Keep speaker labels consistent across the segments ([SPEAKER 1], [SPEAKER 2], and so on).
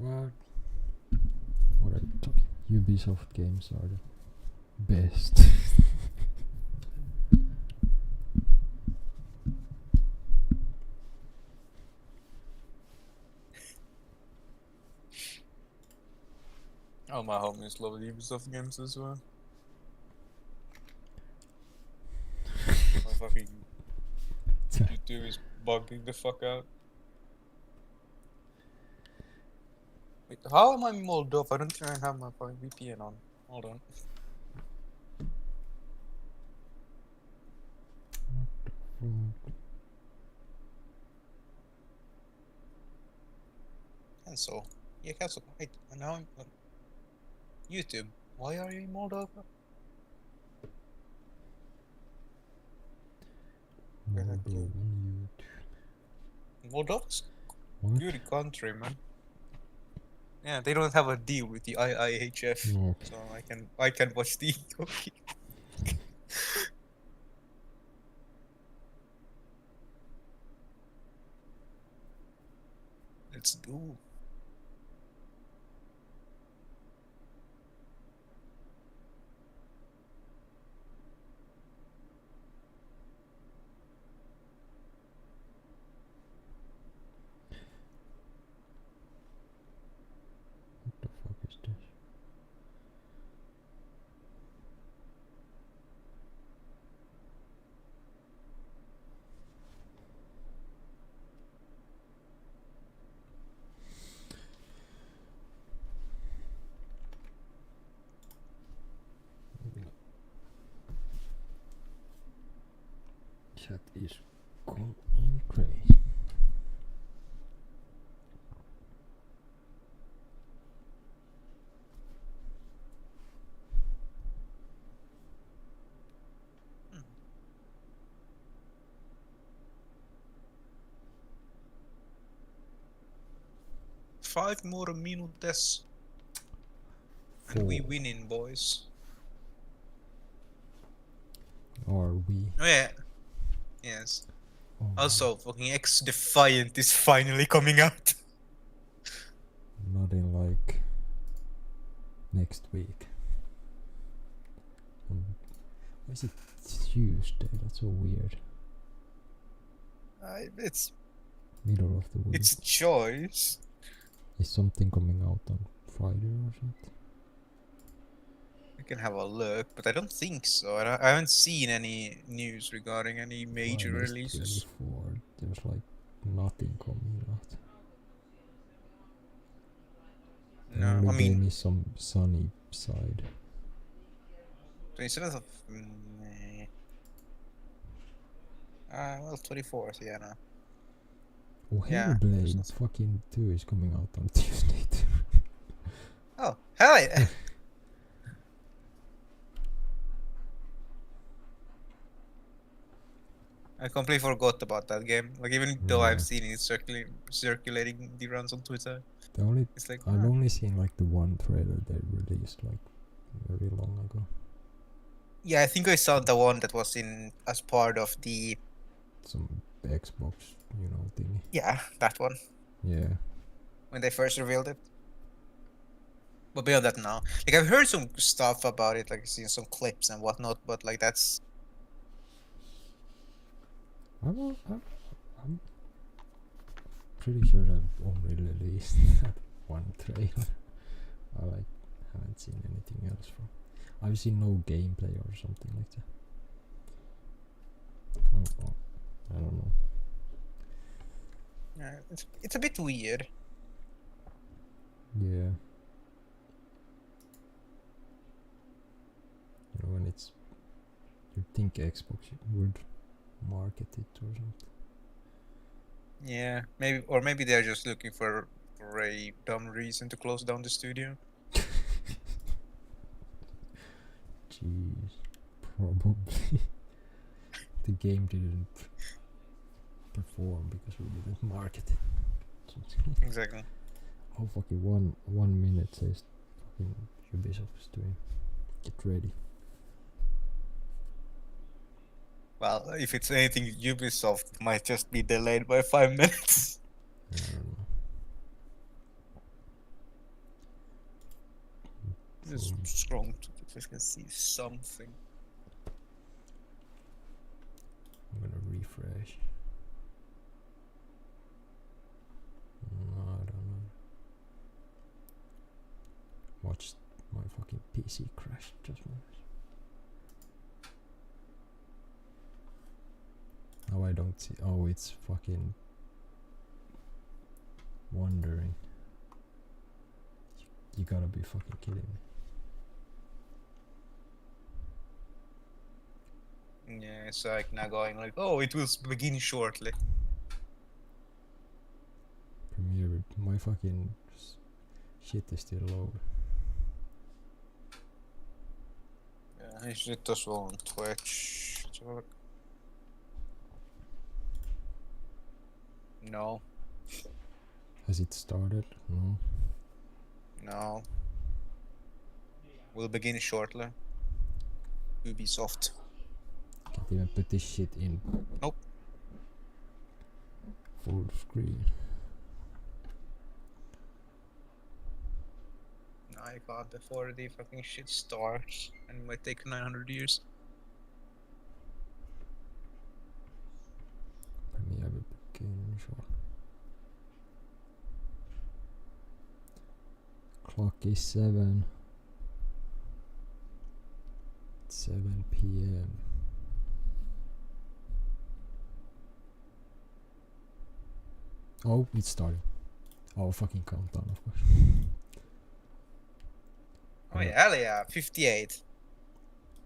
[SPEAKER 1] What? What are you talking? Ubisoft games are the best.
[SPEAKER 2] Oh, my homies love Ubisoft games as well. My fucking YouTube is bugging the fuck out. Wait, how am I in Moldova? I don't even have my fucking VPN on. Hold on. Cancel. Yeah, cancel. Wait, now I'm YouTube. Why are you in Moldova?
[SPEAKER 1] Moldovan
[SPEAKER 2] Moldova's
[SPEAKER 1] What?
[SPEAKER 2] good country, man. Yeah, they don't have a deal with the IIHF,
[SPEAKER 1] No.
[SPEAKER 2] so I can watch the. Let's do.
[SPEAKER 1] What the fuck is this? Chat is going crazy.
[SPEAKER 2] Five more minutes. And we winning, boys.
[SPEAKER 1] Are we?
[SPEAKER 2] Oh yeah. Yes.
[SPEAKER 1] Oh,
[SPEAKER 2] Also, fucking X Defiant is finally coming out.
[SPEAKER 1] not in like next week. Why is it Tuesday? That's so weird.
[SPEAKER 2] It's
[SPEAKER 1] Middle of the week.
[SPEAKER 2] it's a choice.
[SPEAKER 1] Is something coming out on Friday or something?
[SPEAKER 2] We can have a look, but I don't think so. I haven't seen any news regarding any major
[SPEAKER 1] Friday's
[SPEAKER 2] releases.
[SPEAKER 1] 24. There's like nothing coming out. The
[SPEAKER 2] No,
[SPEAKER 1] only
[SPEAKER 2] I mean
[SPEAKER 1] game is some sunny side.
[SPEAKER 2] 27th of May. Well, 24th, yeah, no.
[SPEAKER 1] Oh,
[SPEAKER 2] Yeah, there's
[SPEAKER 1] Hellblade
[SPEAKER 2] nothing.
[SPEAKER 1] fucking 2 is coming out on Tuesday too.
[SPEAKER 2] Oh, hell yeah! I completely forgot about that game. Like, even though I've
[SPEAKER 1] Yeah.
[SPEAKER 2] seen it circulating the runs on Twitter,
[SPEAKER 1] The only
[SPEAKER 2] it's like,
[SPEAKER 1] I've only seen like the one trailer they released like very long ago.
[SPEAKER 2] yeah, I think I saw the one that was in as part of the
[SPEAKER 1] Some Xbox, thingy.
[SPEAKER 2] yeah, that one
[SPEAKER 1] Yeah.
[SPEAKER 2] when they first revealed it. But beyond that, now, like I've heard some stuff about it, like seen some clips and whatnot. But like that's
[SPEAKER 1] I'm pretty sure they've only released that one trailer. I haven't seen anything else from. I've seen no gameplay or something like that. Oh, I don't know.
[SPEAKER 2] it's a bit weird.
[SPEAKER 1] Yeah. When you'd think Xbox would market it or something.
[SPEAKER 2] Yeah, maybe they're just looking for a dumb reason to close down the studio.
[SPEAKER 1] Jeez, probably. The game didn't perform because we didn't market it.
[SPEAKER 2] Exactly.
[SPEAKER 1] Oh fucking 1 minute says fucking Ubisoft is doing. Get ready.
[SPEAKER 2] Well, if it's anything, Ubisoft might just be delayed by 5 minutes.
[SPEAKER 1] I don't know.
[SPEAKER 2] Just scroll to if I can see something.
[SPEAKER 1] I'm gonna refresh. No, I don't know. Watch my fucking PC crash just once. Now I don't see. Oh, it's fucking wandering. You gotta be fucking kidding me.
[SPEAKER 2] Yeah, it's like now going like, oh, it will begin shortly.
[SPEAKER 1] Premiere, my fucking shit is still low.
[SPEAKER 2] Yeah, I should as well on Twitch. Let's have a look. No,
[SPEAKER 1] Has it started? No.
[SPEAKER 2] no. Will begin shortly. Ubisoft.
[SPEAKER 1] Can't even put this shit in.
[SPEAKER 2] Nope.
[SPEAKER 1] Full screen.
[SPEAKER 2] I got before the fucking shit starts, and it might take 900 years.
[SPEAKER 1] Premiere will begin short. Clock is 7. 7 p.m. Oh, it's starting. Oh, fucking countdown, of course.
[SPEAKER 2] Oh yeah, hell yeah, 58.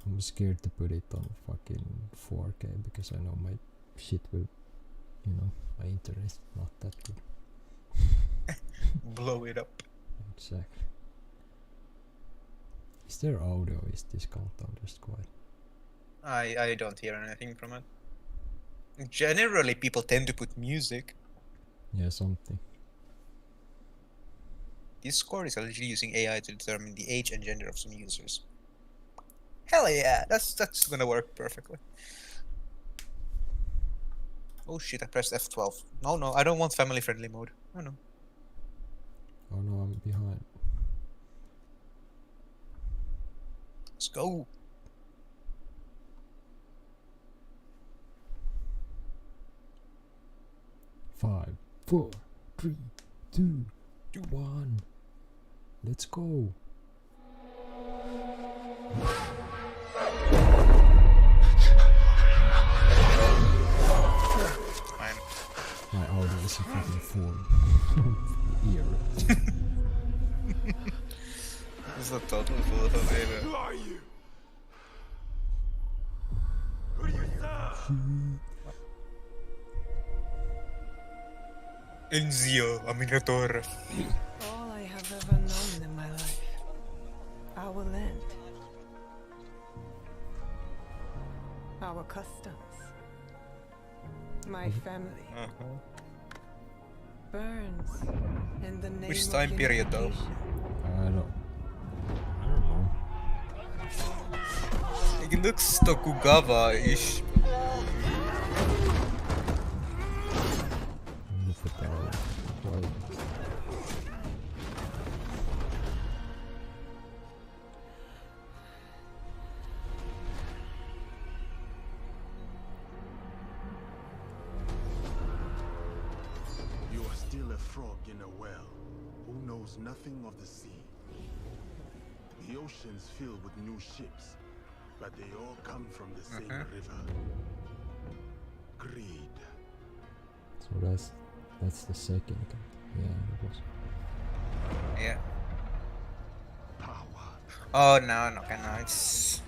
[SPEAKER 1] I'm scared to put it on fucking 4K because I know my shit will, my internet's not that good.
[SPEAKER 2] Blow it up.
[SPEAKER 1] Exactly. Is there audio? Is this countdown just quiet?
[SPEAKER 2] I don't hear anything from it. Generally, people tend to put music.
[SPEAKER 1] Yeah, something.
[SPEAKER 2] Discord is allegedly using AI to determine the age and gender of some users. Hell yeah, that's gonna work perfectly. Oh shit, I pressed F12. No, I don't want family friendly mode. Oh no.
[SPEAKER 1] Oh no, I'm behind.
[SPEAKER 2] Let's go.
[SPEAKER 1] Five, 4, 3, 2, 1. Let's go.
[SPEAKER 2] Fine.
[SPEAKER 1] My audio is fucking full. Ear.
[SPEAKER 2] This is a total full of
[SPEAKER 3] Who
[SPEAKER 2] it.
[SPEAKER 3] are you? Who do you serve?
[SPEAKER 2] Enzio Aminatore.
[SPEAKER 4] All I have ever known in my life. Our land. Our customs. My family. Burns in the name
[SPEAKER 2] Which
[SPEAKER 4] of
[SPEAKER 2] time period, though?
[SPEAKER 4] unification.
[SPEAKER 1] I don't know.
[SPEAKER 2] It looks Tokugawa-ish.
[SPEAKER 1] Look at that. Right.
[SPEAKER 3] You are still a frog in a well who knows nothing of the sea. The ocean's filled with new ships, but they all come from the same river. Greed.
[SPEAKER 1] So that's the second. Yeah, it was.
[SPEAKER 2] Yeah.
[SPEAKER 3] Power.
[SPEAKER 2] Oh no, okay, no, it's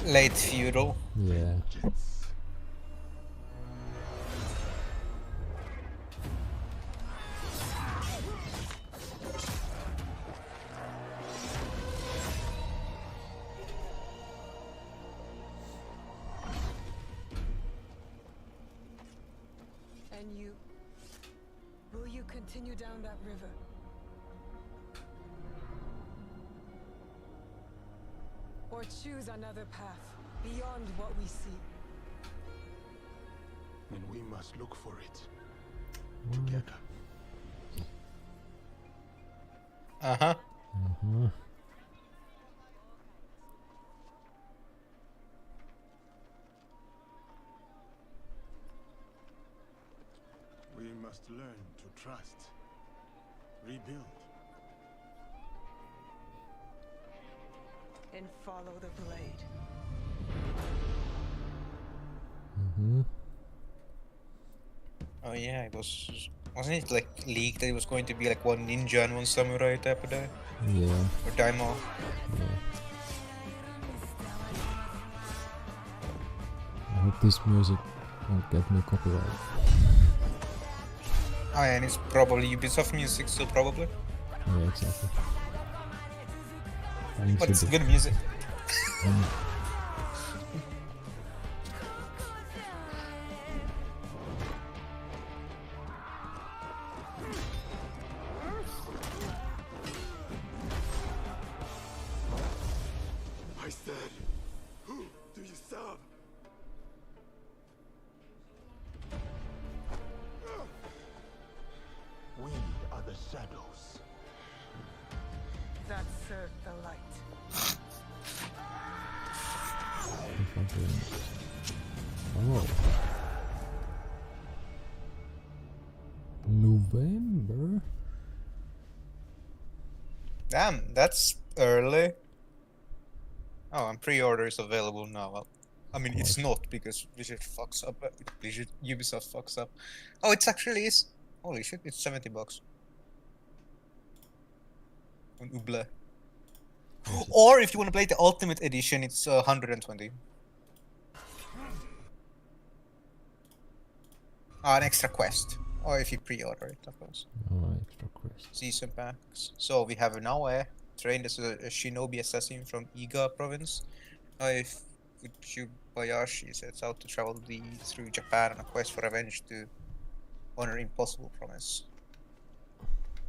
[SPEAKER 2] late feudal.
[SPEAKER 1] Yeah.
[SPEAKER 3] Vengeance.
[SPEAKER 4] And you? Will you continue down that river? Or choose another path beyond what we see?
[SPEAKER 3] And we must look for it
[SPEAKER 1] What?
[SPEAKER 3] together.
[SPEAKER 2] Uh-huh.
[SPEAKER 1] Huh?
[SPEAKER 3] We must learn to trust. Rebuild.
[SPEAKER 4] And follow the blade.
[SPEAKER 1] Mm-hmm.
[SPEAKER 2] Oh yeah, it wasn't it like leaked that it was going to be like one ninja and one samurai type of day?
[SPEAKER 1] Yeah.
[SPEAKER 2] Or daimyo?
[SPEAKER 1] Yeah. I hope this music won't get me copyright.
[SPEAKER 2] Oh yeah, and it's probably Ubisoft music, so probably.
[SPEAKER 1] Yeah, exactly. Thanks
[SPEAKER 2] But it's
[SPEAKER 1] to the-
[SPEAKER 2] good music.
[SPEAKER 3] I said, who do you serve? We are the shadows.
[SPEAKER 4] That served the light.
[SPEAKER 1] Oh. November?
[SPEAKER 2] Damn, that's early. Oh, and pre-order is available now. Well, I mean, it's
[SPEAKER 1] course.
[SPEAKER 2] not because Blizzard fucks up. Ubisoft fucks up. Oh, it actually is. Holy shit, it's $70 on Uble. Or if you want to play the Ultimate Edition, it's 120. An extra quest, or if you pre-order it, of course.
[SPEAKER 1] Oh, extra quest.
[SPEAKER 2] Season packs. So we have Naoe, trained as a shinobi assassin from Iga province. Fujibayashi sets out to travel through Japan on a quest for revenge to honor impossible promise.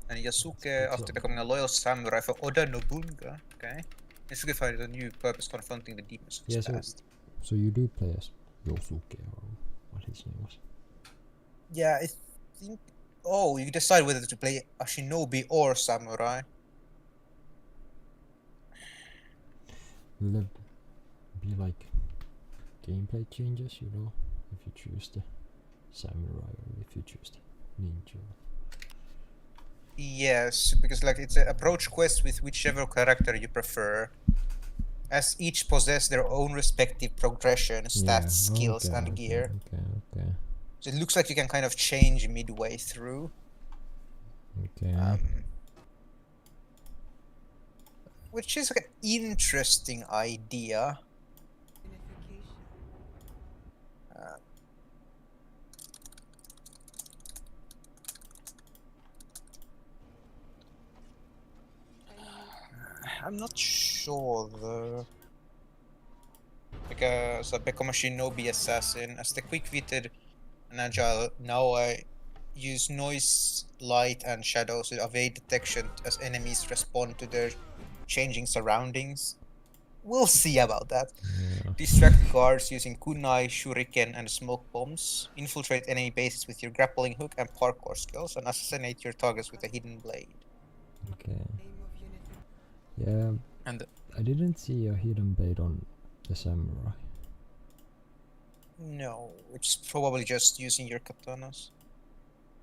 [SPEAKER 2] And Yasuke, after becoming a loyal samurai for Oda Nobunaga, Yasuke finds a new purpose confronting the demons of his
[SPEAKER 1] Yeah, so-
[SPEAKER 2] past.
[SPEAKER 1] So you do play as Yosuke or what his name was?
[SPEAKER 2] Yeah, I think. Oh, you decide whether to play a shinobi or samurai.
[SPEAKER 1] Will there be like gameplay changes, you know, if you choose the samurai or if you choose the ninja?
[SPEAKER 2] Yes, because like it's an approach quest with whichever character you prefer, as each possess their own respective progression, stats, skills,
[SPEAKER 1] okay,
[SPEAKER 2] and
[SPEAKER 1] okay,
[SPEAKER 2] gear.
[SPEAKER 1] Okay.
[SPEAKER 2] So it looks like you can kind of change midway through.
[SPEAKER 1] Okay.
[SPEAKER 2] Which is like an interesting idea.
[SPEAKER 4] Unification.
[SPEAKER 2] I'm not sure though. So become a shinobi assassin. As the quick-witted and agile, now I use noise, light, and shadows to evade detection as enemies respond to their changing surroundings. We'll see about that.
[SPEAKER 1] Yeah.
[SPEAKER 2] Distract guards using kunai, shuriken, and smoke bombs. Infiltrate enemy bases with your grappling hook and parkour skills, and assassinate your targets with a hidden blade.
[SPEAKER 1] Okay.
[SPEAKER 4] Aim of unification.
[SPEAKER 1] Yeah.
[SPEAKER 2] And
[SPEAKER 1] I didn't see a hidden blade on the samurai.
[SPEAKER 2] no, it's probably just using your katanas.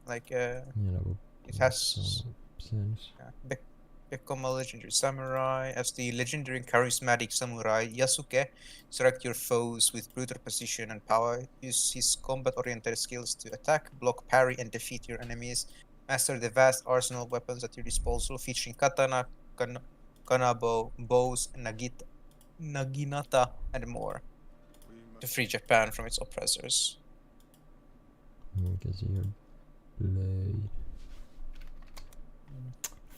[SPEAKER 2] Like,
[SPEAKER 1] Yeah, that would
[SPEAKER 2] it
[SPEAKER 1] make
[SPEAKER 2] has
[SPEAKER 1] some sense.
[SPEAKER 2] become a legendary samurai. As the legendary and charismatic samurai Yasuke, select your foes with brutal precision and power. Use his combat-oriented skills to attack, block, parry, and defeat your enemies. Master the vast arsenal of weapons at your disposal, featuring katana, kanabo, bows, naginata, and more, to free Japan from its oppressors.
[SPEAKER 1] You can see your blade.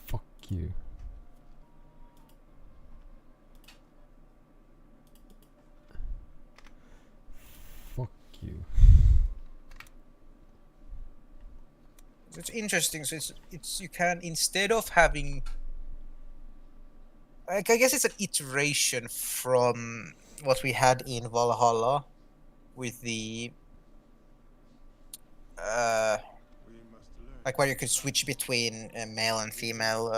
[SPEAKER 1] Fuck you. Fuck you.
[SPEAKER 2] It's interesting. So it's you can, instead of having, like, I guess it's an iteration from what we had in Valhalla with the
[SPEAKER 3] We must learn.
[SPEAKER 2] like where you could switch between male and female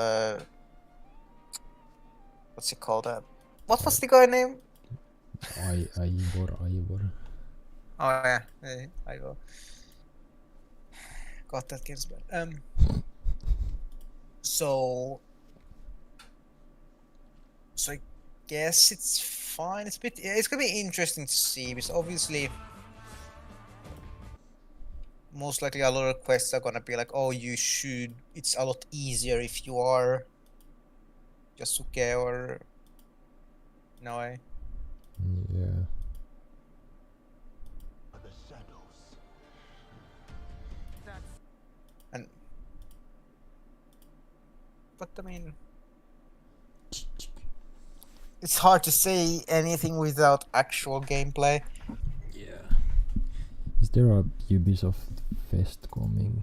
[SPEAKER 2] what's it called? What was the guy name?
[SPEAKER 1] Ivor.
[SPEAKER 2] Oh yeah, I go. God, that game's bad. So I guess it's fine. It's a bit. It's gonna be interesting to see because obviously, most likely a lot of quests are gonna be like, oh, you should. It's a lot easier if you are Yasuke or Nae.
[SPEAKER 1] Yeah.
[SPEAKER 3] The shadows.
[SPEAKER 2] And but I mean, it's hard to say anything without actual gameplay.
[SPEAKER 1] Yeah. Is there a Ubisoft Fest coming?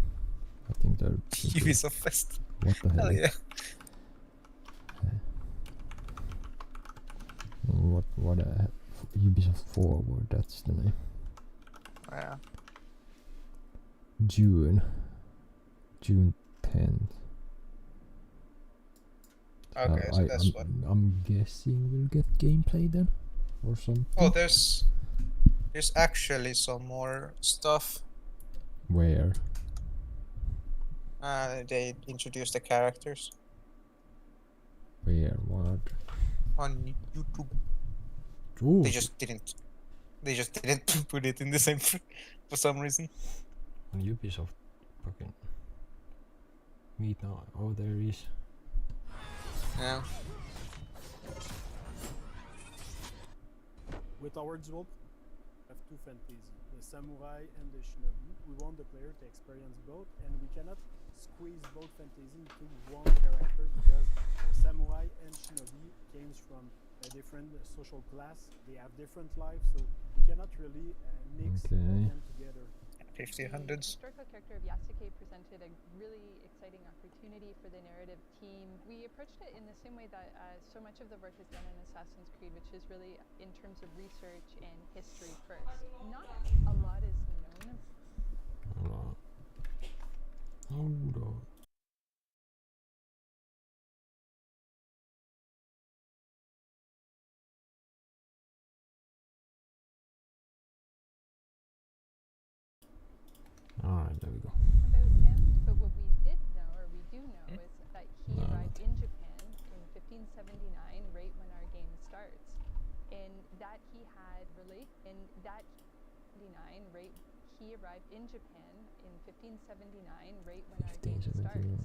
[SPEAKER 1] I think they're thinking,
[SPEAKER 2] Ubisoft Fest.
[SPEAKER 1] what the hell?
[SPEAKER 2] Hell yeah.
[SPEAKER 1] What Ubisoft Forward, that's the name.
[SPEAKER 2] Yeah.
[SPEAKER 1] June 10th.
[SPEAKER 2] Okay, so that's what.
[SPEAKER 1] I'm guessing we'll get gameplay then, or something.
[SPEAKER 2] Oh, there's actually some more stuff.
[SPEAKER 1] Where?
[SPEAKER 2] They introduced the characters
[SPEAKER 1] Where? What?
[SPEAKER 2] on YouTube.
[SPEAKER 1] Ooh,
[SPEAKER 2] They just didn't put it in the same for some reason.
[SPEAKER 1] on Ubisoft. Fucking. Meet now. Oh, there is.
[SPEAKER 2] Yeah.
[SPEAKER 5] With our duel, we have two fantasy, the samurai and the shinobi. We want the player to experience both, and we cannot squeeze both fantasy into one character because the samurai and shinobi came from a different social class. They have different lives, so we cannot really mix
[SPEAKER 1] Okay.
[SPEAKER 5] them together.
[SPEAKER 2] 1500s.
[SPEAKER 6] The historical character of Yasuke presented a really exciting opportunity for the narrative team. We approached it in the same way that so much of the work is done in Assassin's Creed, which is really in terms of research and history first. Not a lot is known.
[SPEAKER 1] Hold on. Alright, there we go.
[SPEAKER 6] About him, but what we did know, or we do know, is that he
[SPEAKER 1] No,
[SPEAKER 6] arrived in Japan in 1579, right when our game starts, and that he had he arrived in Japan in 1579, right when our game starts,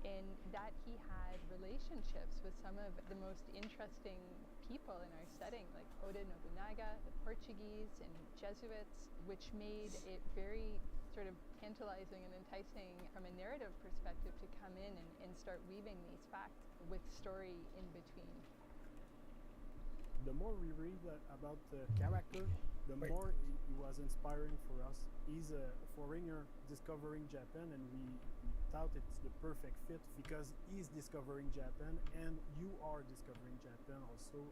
[SPEAKER 6] and that he had relationships with some of the most interesting people in our setting, like Oda Nobunaga, the Portuguese, and Jesuits, which made it very sort of tantalizing and enticing from a narrative perspective to come in and start weaving these facts with story in between.
[SPEAKER 5] The more we read about the character, the more he was inspiring for us. He's a foreigner discovering Japan, and we thought it's the perfect fit because he's discovering Japan and you are discovering Japan also.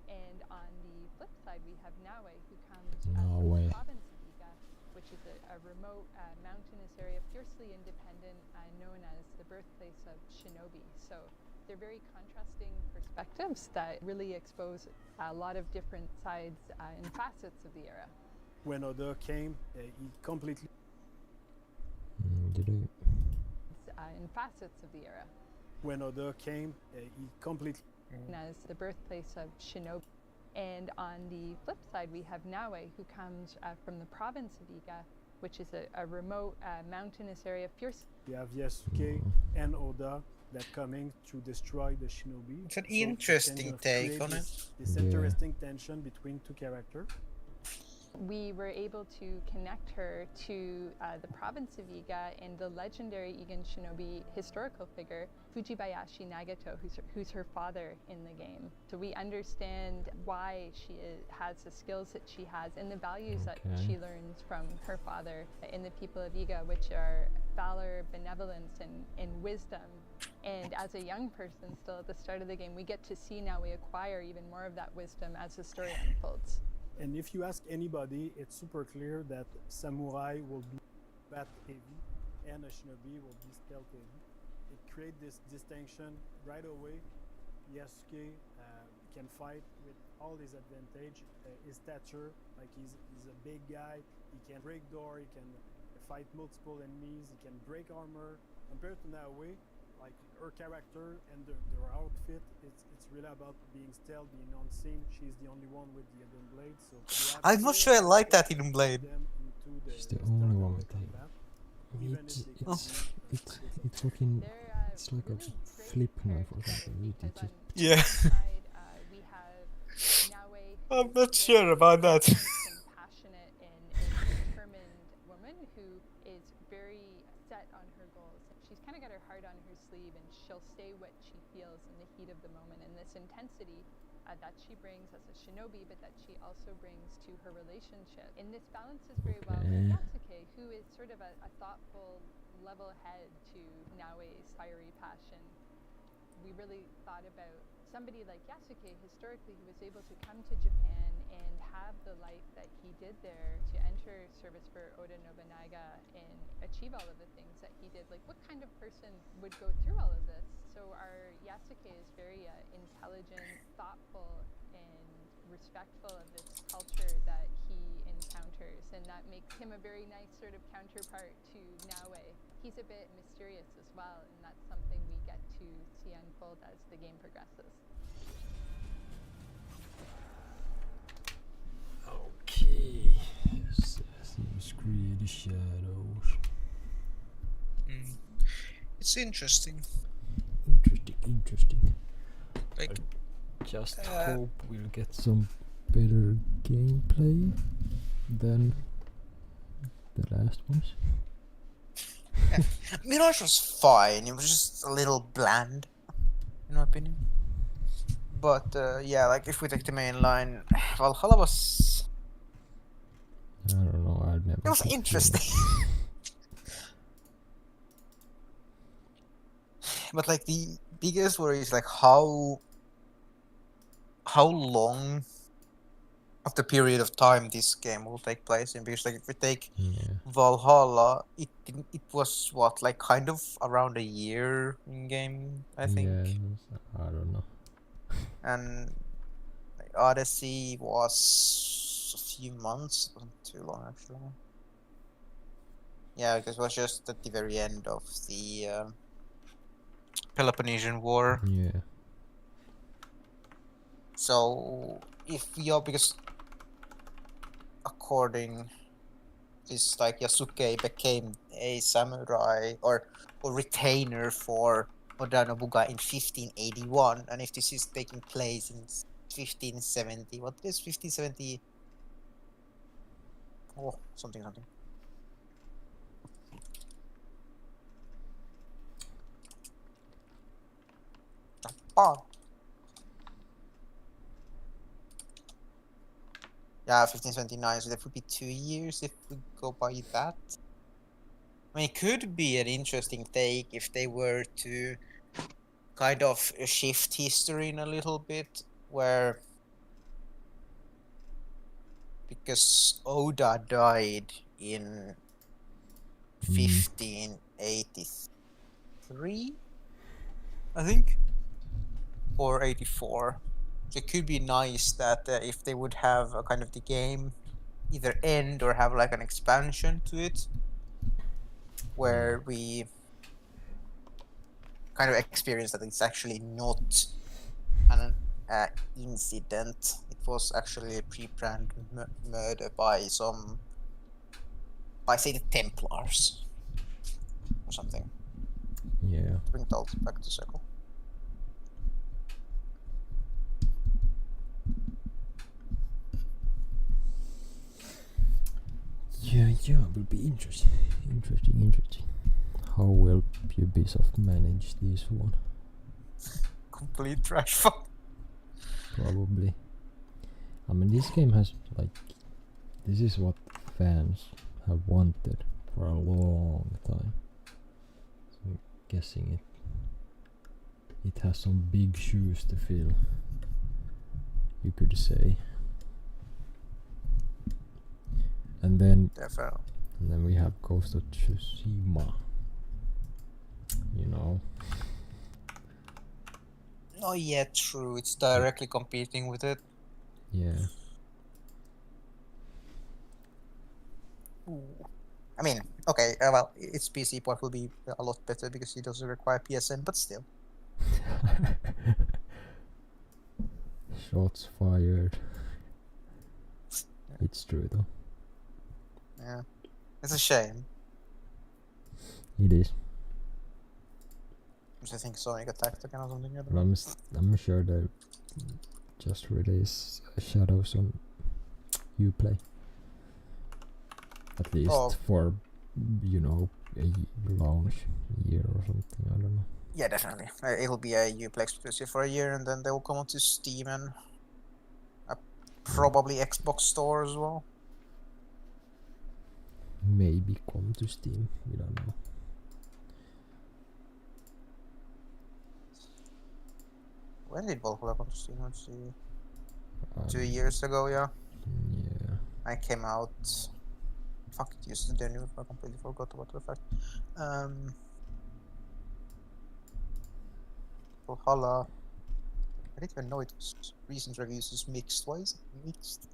[SPEAKER 6] And on the flip side, we have Naue, who comes
[SPEAKER 1] Naue.
[SPEAKER 6] from the province of Iga, which is a remote mountainous area, fiercely independent, known as the birthplace of shinobi. So they're very contrasting perspectives that really expose a lot of different sides and facets of the era.
[SPEAKER 5] When Oda came, he completely
[SPEAKER 1] Did it?
[SPEAKER 6] In facets of the era.
[SPEAKER 5] When Oda came, he completely
[SPEAKER 6] As the birthplace of shinobi. And on the flip side, we have Naue, who comes from the province of Iga, which is a remote mountainous area, fierce.
[SPEAKER 5] we have Yasuke and Oda that coming to destroy the shinobi.
[SPEAKER 2] It's an
[SPEAKER 5] So to
[SPEAKER 2] interesting
[SPEAKER 5] kind of
[SPEAKER 2] take
[SPEAKER 5] create
[SPEAKER 2] on it.
[SPEAKER 5] This
[SPEAKER 1] Yeah.
[SPEAKER 5] interesting tension between two characters.
[SPEAKER 6] We were able to connect her to the province of Iga and the legendary Igan shinobi historical figure, Fujibayashi Nagato, who's her father in the game. So we understand why she has the skills that she has and the values that
[SPEAKER 1] Okay.
[SPEAKER 6] she learns from her father and the people of Iga, which are valor, benevolence, and wisdom. And as a young person still at the start of the game, we get to see now we acquire even more of that wisdom as the story unfolds.
[SPEAKER 5] And if you ask anybody, it's super clear that samurai will be bat heavy and a shinobi will be stealth heavy. It creates this distinction right away Yasuke can fight with all his advantage, his stature, like he's a big guy, he can break door, he can fight multiple enemies, he can break armor. Compared to Naoe, like her character and their outfit, it's really about being stealth, being unseen. She's the only one with the hidden blade, so
[SPEAKER 2] I'm not sure I like that hidden blade.
[SPEAKER 1] She's the only one with the
[SPEAKER 5] combat.
[SPEAKER 1] It's fucking,
[SPEAKER 6] They're
[SPEAKER 1] it's like a
[SPEAKER 6] really great
[SPEAKER 1] flip knife or
[SPEAKER 6] characters
[SPEAKER 1] something.
[SPEAKER 6] because on
[SPEAKER 2] Yeah.
[SPEAKER 6] one side, we have Naoe, who
[SPEAKER 2] I'm
[SPEAKER 6] is
[SPEAKER 2] not
[SPEAKER 6] very
[SPEAKER 2] sure about that.
[SPEAKER 6] intense and passionate and determined woman who is very set on her goals. She's kind of got her heart on her sleeve, and she'll say what she feels in the heat of the moment. And this intensity that she brings as a shinobi, but that she also brings to her relationship. And this balances very well with Yasuke, who is sort of a thoughtful, level head to Naoe's fiery passion. We really thought about somebody like Yasuke historically, who was able to come to Japan and have the life that he did there, to enter service for Oda Nobunaga and achieve all of the things that he did. Like, what kind of person would go through all of this? So our Yasuke is very intelligent, thoughtful, and respectful of this culture that he encounters, and that makes him a very nice sort of counterpart to Naoe. He's a bit mysterious as well, and that's something we get to see unfold as the game progresses.
[SPEAKER 1] Okay. Assassin's Creed Shadows.
[SPEAKER 2] It's interesting.
[SPEAKER 1] Interesting.
[SPEAKER 2] Like,
[SPEAKER 1] Just hope we'll get some better gameplay than the last ones.
[SPEAKER 2] Mirage was fine. It was just a little bland, in my opinion. But yeah, like if we take the main line, Valhalla was.
[SPEAKER 1] I don't know. I'd never.
[SPEAKER 2] It was
[SPEAKER 1] played
[SPEAKER 2] interesting. But like the biggest worry is like how long of the period of time this game will take place in, because like if we take Valhalla, it was what, like kind of around a year in game, I think.
[SPEAKER 1] Yeah, I don't know.
[SPEAKER 2] And like, Odyssey was a few months, it wasn't too long actually. Yeah, because it was just at the very end of the Peloponnesian War.
[SPEAKER 1] Yeah.
[SPEAKER 2] So if you're, because according, it's like Yasuke became a samurai or retainer for Oda Nobunaga in 1581, and if this is taking place in 1570, what is 1570? Oh, something. Japan. Yeah, 1579, so that would be 2 years if we go by that. I mean, it could be an interesting take if they were to kind of shift history in a little bit, where, because Oda died in 1583, I think, or 84. So it could be nice that if they would have a kind of the game either end or have like an expansion to it, where we kind of experience that it's actually not an incident. It was actually a pre-planned murder by say the Templars or something.
[SPEAKER 1] Yeah.
[SPEAKER 2] Bring Talt back to circle.
[SPEAKER 1] Yeah, it will be interesting. How will Ubisoft manage this one?
[SPEAKER 2] Complete trash fuck.
[SPEAKER 1] Probably. I mean, this game has, like, this is what fans have wanted for a long time. So I'm guessing it has some big shoes to fill, you could say. And then we have Ghost of Tsushima. You know.
[SPEAKER 2] Oh yeah, true. It's directly competing with it.
[SPEAKER 1] Yeah.
[SPEAKER 2] Ooh. I mean, okay, well, its PC port will be a lot better because it doesn't require PSN, but still.
[SPEAKER 1] Shots fired. It's true though.
[SPEAKER 2] Yeah. It's a shame.
[SPEAKER 1] It is.
[SPEAKER 2] Because I think Sonic attacked again or something. I don't
[SPEAKER 1] But
[SPEAKER 2] know.
[SPEAKER 1] I'm sure they just release Shadows on Uplay. At least
[SPEAKER 2] Oh.
[SPEAKER 1] for, you know, a launch year or something. I don't know.
[SPEAKER 2] Yeah, definitely. It'll be a Uplay exclusive for a year, and then they will come onto Steam and probably Xbox Store as well.
[SPEAKER 1] Maybe come to Steam. We don't know.
[SPEAKER 2] When did Valhalla come to Steam? Let's see.
[SPEAKER 1] Um,
[SPEAKER 2] 2 years ago, yeah.
[SPEAKER 1] Yeah.
[SPEAKER 2] I came out. Fuck it, used the new. I completely forgot about the fact. Valhalla. I didn't even know it was recent reviews is mixed. Why is it mixed?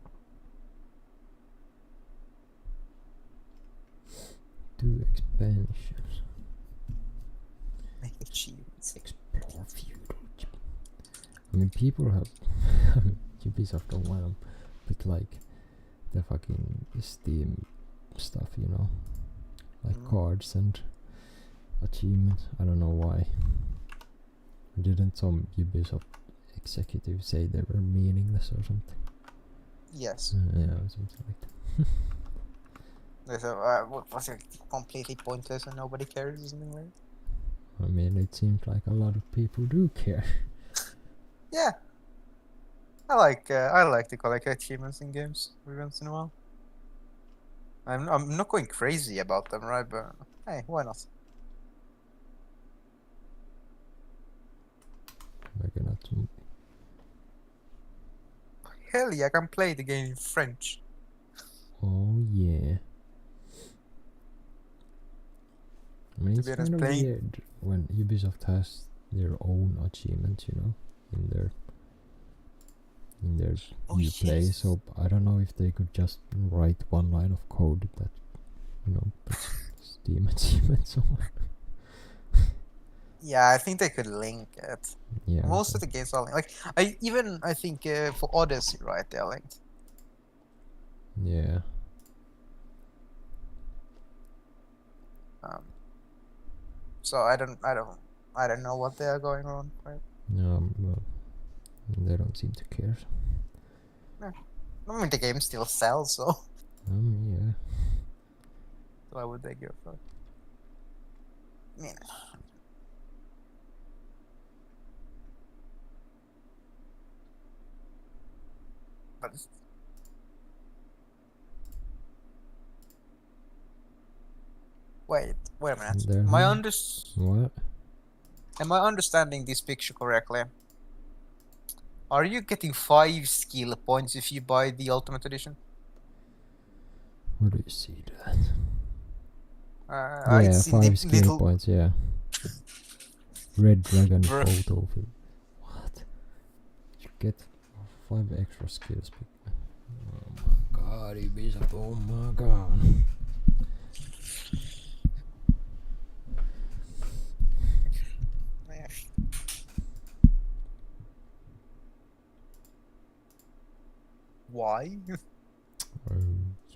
[SPEAKER 1] 2 expansions.
[SPEAKER 2] Make achievements.
[SPEAKER 1] Explore feudal. I mean, people have Ubisoft don't want them, but like the fucking Steam stuff, you know, like cards and achievements. I don't know why. Didn't some Ubisoft executive say they were meaningless or something?
[SPEAKER 2] Yes.
[SPEAKER 1] Yeah, something like that.
[SPEAKER 2] Was it completely pointless and nobody cares or something like that?
[SPEAKER 1] I mean, it seems like a lot of people do care.
[SPEAKER 2] Yeah. I like to collect achievements in games every once in a while. I'm not going crazy about them, right? But hey, why not?
[SPEAKER 1] Like not some.
[SPEAKER 2] Hell yeah, I can play the game in French.
[SPEAKER 1] Oh yeah. I mean,
[SPEAKER 2] To
[SPEAKER 1] it's
[SPEAKER 2] be honest,
[SPEAKER 1] kind of
[SPEAKER 2] playing-
[SPEAKER 1] weird when Ubisoft has their own achievements, you know, in their
[SPEAKER 2] Oh,
[SPEAKER 1] Uplay.
[SPEAKER 2] yes.
[SPEAKER 1] So I don't know if they could just write one line of code that, you know, puts Steam achievements on.
[SPEAKER 2] Yeah, I think they could link it.
[SPEAKER 1] Yeah.
[SPEAKER 2] Most of the games are linked. Like I think for Odyssey, right? They're linked.
[SPEAKER 1] Yeah.
[SPEAKER 2] So I don't know what they are going on. Right?
[SPEAKER 1] Well, they don't seem to care.
[SPEAKER 2] I mean, the game still sells, so
[SPEAKER 1] Yeah.
[SPEAKER 2] why would they give a fuck? I mean, but wait a minute.
[SPEAKER 1] There
[SPEAKER 2] Am I
[SPEAKER 1] he- What?
[SPEAKER 2] Am I understanding this picture correctly? Are you getting 5 skill points if you buy the Ultimate Edition?
[SPEAKER 1] Where do you see that?
[SPEAKER 2] I
[SPEAKER 1] Yeah,
[SPEAKER 2] see the
[SPEAKER 1] 5 skill
[SPEAKER 2] little
[SPEAKER 1] points, yeah. Red Dragon
[SPEAKER 2] Bruh.
[SPEAKER 1] photo of it. What? You get 5 extra skills. Oh my god, Ubisoft, oh my god.
[SPEAKER 2] Why?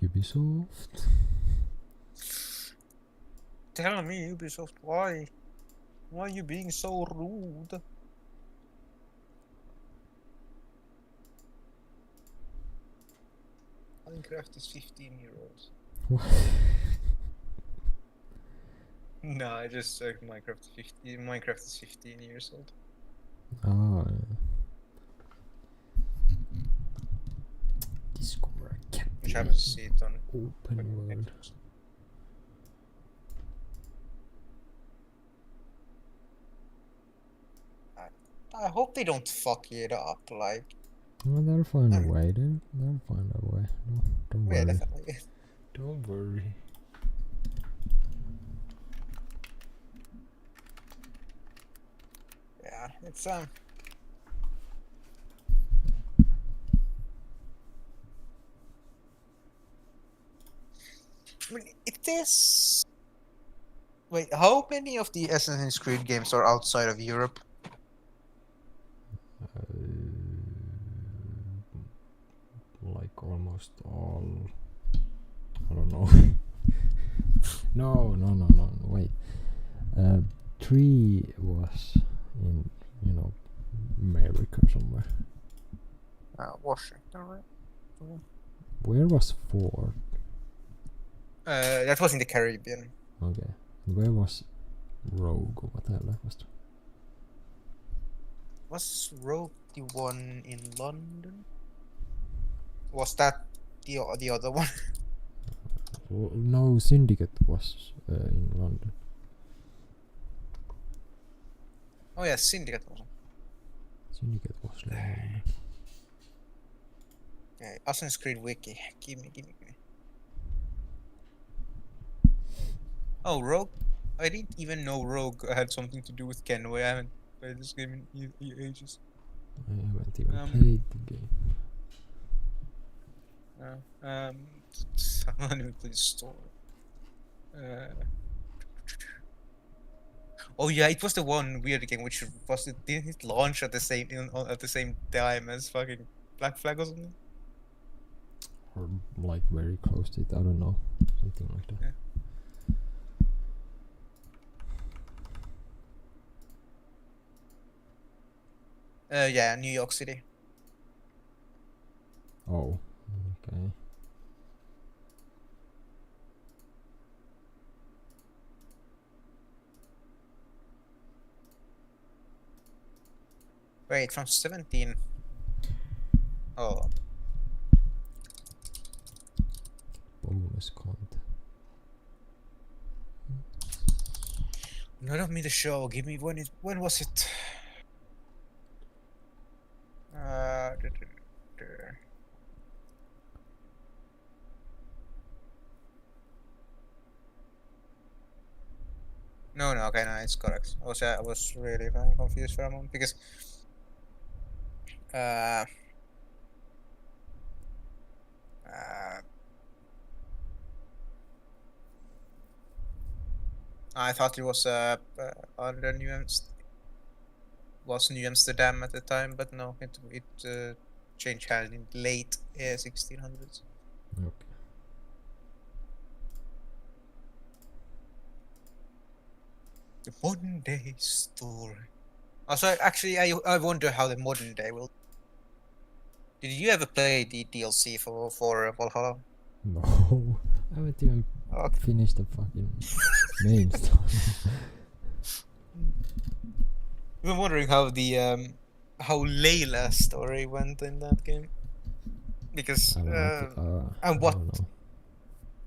[SPEAKER 1] Ubisoft?
[SPEAKER 2] Tell me, Ubisoft, why? Why are you being so rude? Minecraft is 15-year-olds.
[SPEAKER 1] What?
[SPEAKER 2] No, I just said Minecraft is 15 years old.
[SPEAKER 1] Ah. Discover a
[SPEAKER 2] Which happens to see it on
[SPEAKER 1] open world.
[SPEAKER 2] I hope they don't fuck it up, like.
[SPEAKER 1] Well, they'll find a way. They'll find a way. No, don't
[SPEAKER 2] Yeah,
[SPEAKER 1] worry.
[SPEAKER 2] definitely.
[SPEAKER 1] Don't worry.
[SPEAKER 2] Yeah, it's I mean, it is. Wait, how many of the Assassin's Creed games are outside of Europe?
[SPEAKER 1] Like almost all. I don't know. No. Wait. 3 was in, America somewhere.
[SPEAKER 2] Washington, right?
[SPEAKER 1] Where was 4?
[SPEAKER 2] That was in the Caribbean.
[SPEAKER 1] Okay. Where was Rogue or whatever was it?
[SPEAKER 2] Was Rogue the one in London? Was that the other one?
[SPEAKER 1] No, Syndicate was in London.
[SPEAKER 2] Oh yeah, Syndicate was.
[SPEAKER 1] Syndicate was London.
[SPEAKER 2] Okay, Assassin's Creed Wiki. Give me. Oh, Rogue. I didn't even know Rogue had something to do with Kenway. I haven't played this game in ages.
[SPEAKER 1] I haven't even played the game.
[SPEAKER 2] I haven't even played the story. Oh yeah, it was the one weird game which didn't it launch at the same time as fucking Black Flag or something?
[SPEAKER 1] Or like very close to it, I don't know. Something like that.
[SPEAKER 2] Yeah, New York City.
[SPEAKER 1] Oh, okay.
[SPEAKER 2] Wait, from 17. Oh.
[SPEAKER 1] Bonus content.
[SPEAKER 2] None of me the show. Give me when was it? No, okay, no, it's correct. I was really confused for a moment because I thought it was on the New Amsterdam at the time, but no, it changed hands in late 1600s.
[SPEAKER 1] Okay.
[SPEAKER 2] The modern day story. Also, actually, I wonder how the modern day will. Did you ever play the DLC for Valhalla?
[SPEAKER 1] No, I haven't even finished the fucking main story.
[SPEAKER 2] I'm wondering how the how Layla's story went in that game, because and what?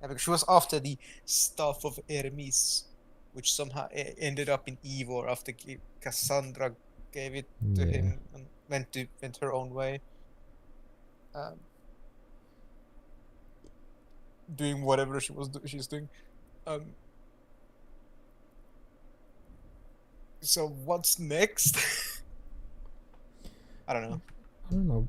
[SPEAKER 2] Yeah, because she was after the staff of Hermes, which somehow ended up in Ivor after Cassandra gave it to him and went her own way, doing whatever she's doing. So what's next? I don't know.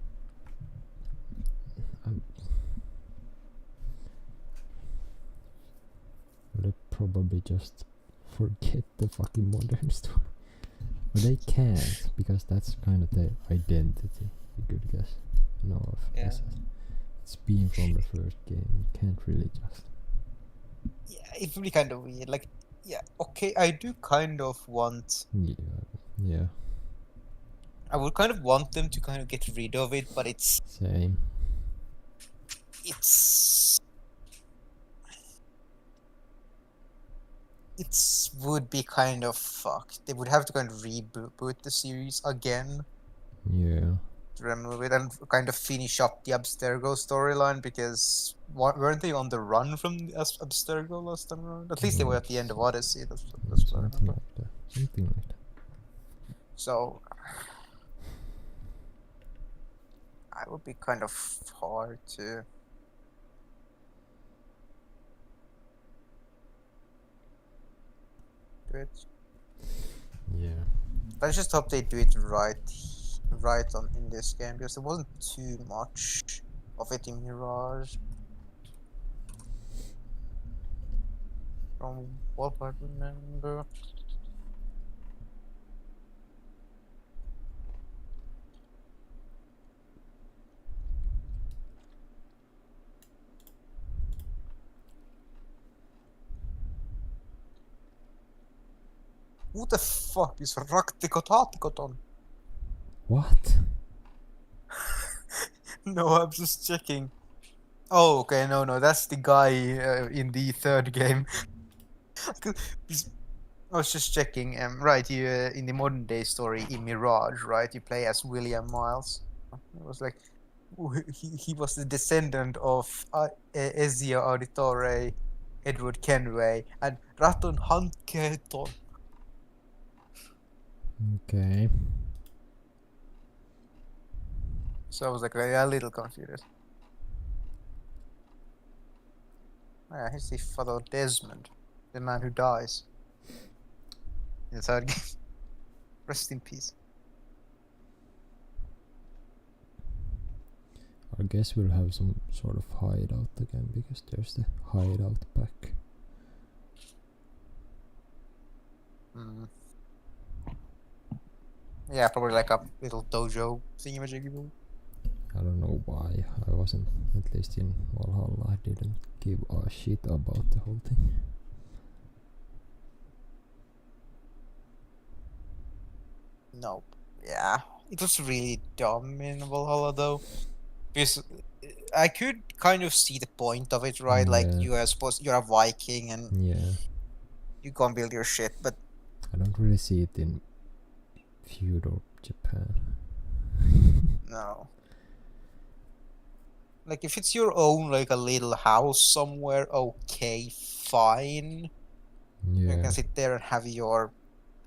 [SPEAKER 1] They probably just forget the fucking modern story. But they can't, because that's kind of their identity, you could guess. It's been from the first game. You can't really just.
[SPEAKER 2] Yeah, it's really kind of weird. Like, yeah, okay, I do kind of want.
[SPEAKER 1] Yeah.
[SPEAKER 2] I would kind of want them to kind of get rid of it, but it's.
[SPEAKER 1] Same.
[SPEAKER 2] It would be kind of fucked. They would have to kind of reboot the series again.
[SPEAKER 1] Yeah.
[SPEAKER 2] To remove it and kind of finish up the Abstergo storyline, because weren't they on the run from Abstergo last time around? At least they were at the end of Odyssey. That's what I remember.
[SPEAKER 1] Something like that.
[SPEAKER 2] So, it would be kind of hard to. Do it.
[SPEAKER 1] Yeah.
[SPEAKER 2] I just hope they do it right in this game, because there wasn't too much of it in Mirage. From what I remember. Who the fuck is Raktikothatikoton?
[SPEAKER 1] What?
[SPEAKER 2] No, I'm just checking. Oh, okay, no, that's the guy in the third game. I was just checking. Right, you in the modern day story in Mirage, right? You play as William Miles. It was like he was the descendant of Ezio Auditore, Edward Kenway, and Raton Hanketon.
[SPEAKER 1] Okay.
[SPEAKER 2] So I was like a little confused. Yeah, he's the father of Desmond, the man who dies in the third game. Rest in peace.
[SPEAKER 1] I guess we'll have some sort of hideout again because there's the hideout pack.
[SPEAKER 2] Mm. Yeah, probably like a little dojo thingamajiggy.
[SPEAKER 1] I don't know why I wasn't, at least in Valhalla, I didn't give a shit about the whole thing.
[SPEAKER 2] Nope. Yeah, it was really dumb in Valhalla though, because I could kind of see the point of it, right? Like
[SPEAKER 1] Yeah.
[SPEAKER 2] you're a Viking and
[SPEAKER 1] Yeah,
[SPEAKER 2] you go and build your shit, but
[SPEAKER 1] I don't really see it in feudal Japan.
[SPEAKER 2] no. Like if it's your own, like a little house somewhere, okay, fine. You
[SPEAKER 1] Yeah,
[SPEAKER 2] can sit there and have your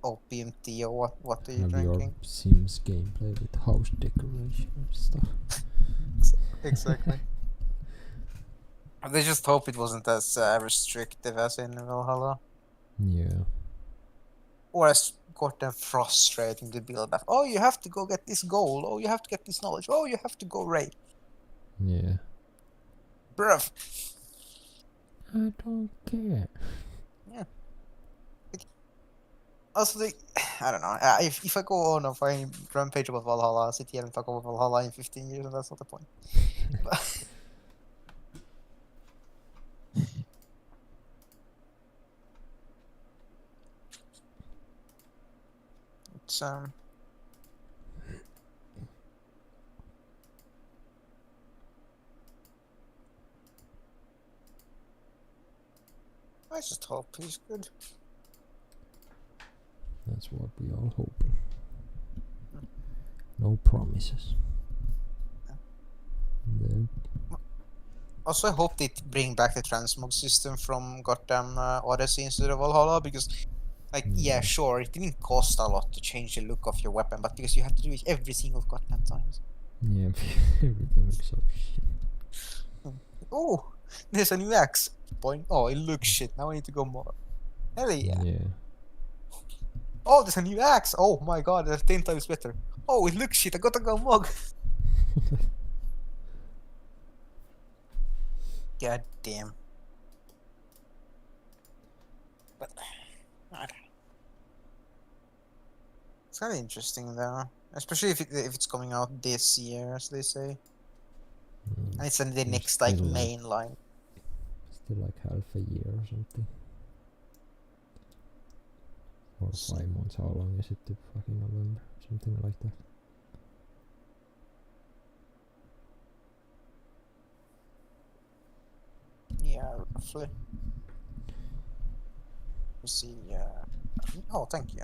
[SPEAKER 2] opium tea or what are you
[SPEAKER 1] have your
[SPEAKER 2] drinking?
[SPEAKER 1] Sims gameplay with house decoration and stuff.
[SPEAKER 2] Exactly. They just hope it wasn't as restrictive as in Valhalla.
[SPEAKER 1] Yeah,
[SPEAKER 2] Or as goddamn frustrating to build up. Oh, you have to go get this gold. Oh, you have to get this knowledge. Oh, you have to go raid.
[SPEAKER 1] yeah.
[SPEAKER 2] Bruv.
[SPEAKER 1] I don't care.
[SPEAKER 2] Yeah. Also, I don't know. If I go on a fine rampage about Valhalla, I'll sit here and talk about Valhalla in 15 years, and that's not the point. It's I just hope he's good.
[SPEAKER 1] That's what we all hoping. No promises. There.
[SPEAKER 2] Also, I hope they bring back the transmog system from goddamn Odyssey instead of Valhalla, because, like, yeah, sure, it didn't cost a lot to change the look of your weapon, but because you have to do it every single goddamn time.
[SPEAKER 1] Yeah, everything looks so shit.
[SPEAKER 2] Oh, there's a new axe. Point. Oh, it looks shit. Now I need to go more. Hell yeah.
[SPEAKER 1] Yeah.
[SPEAKER 2] Oh, there's a new axe. Oh my god, that's 10 times better. Oh, it looks shit. I gotta go mog. God damn. But I don't know. It's kind of interesting though, especially if it's coming out this year, as they say, and it's in the next like
[SPEAKER 1] still
[SPEAKER 2] main line.
[SPEAKER 1] Still like half a year or something. Or 5 months. How long is it to fucking November? Something like that.
[SPEAKER 2] Yeah, roughly. You see, oh, thank you.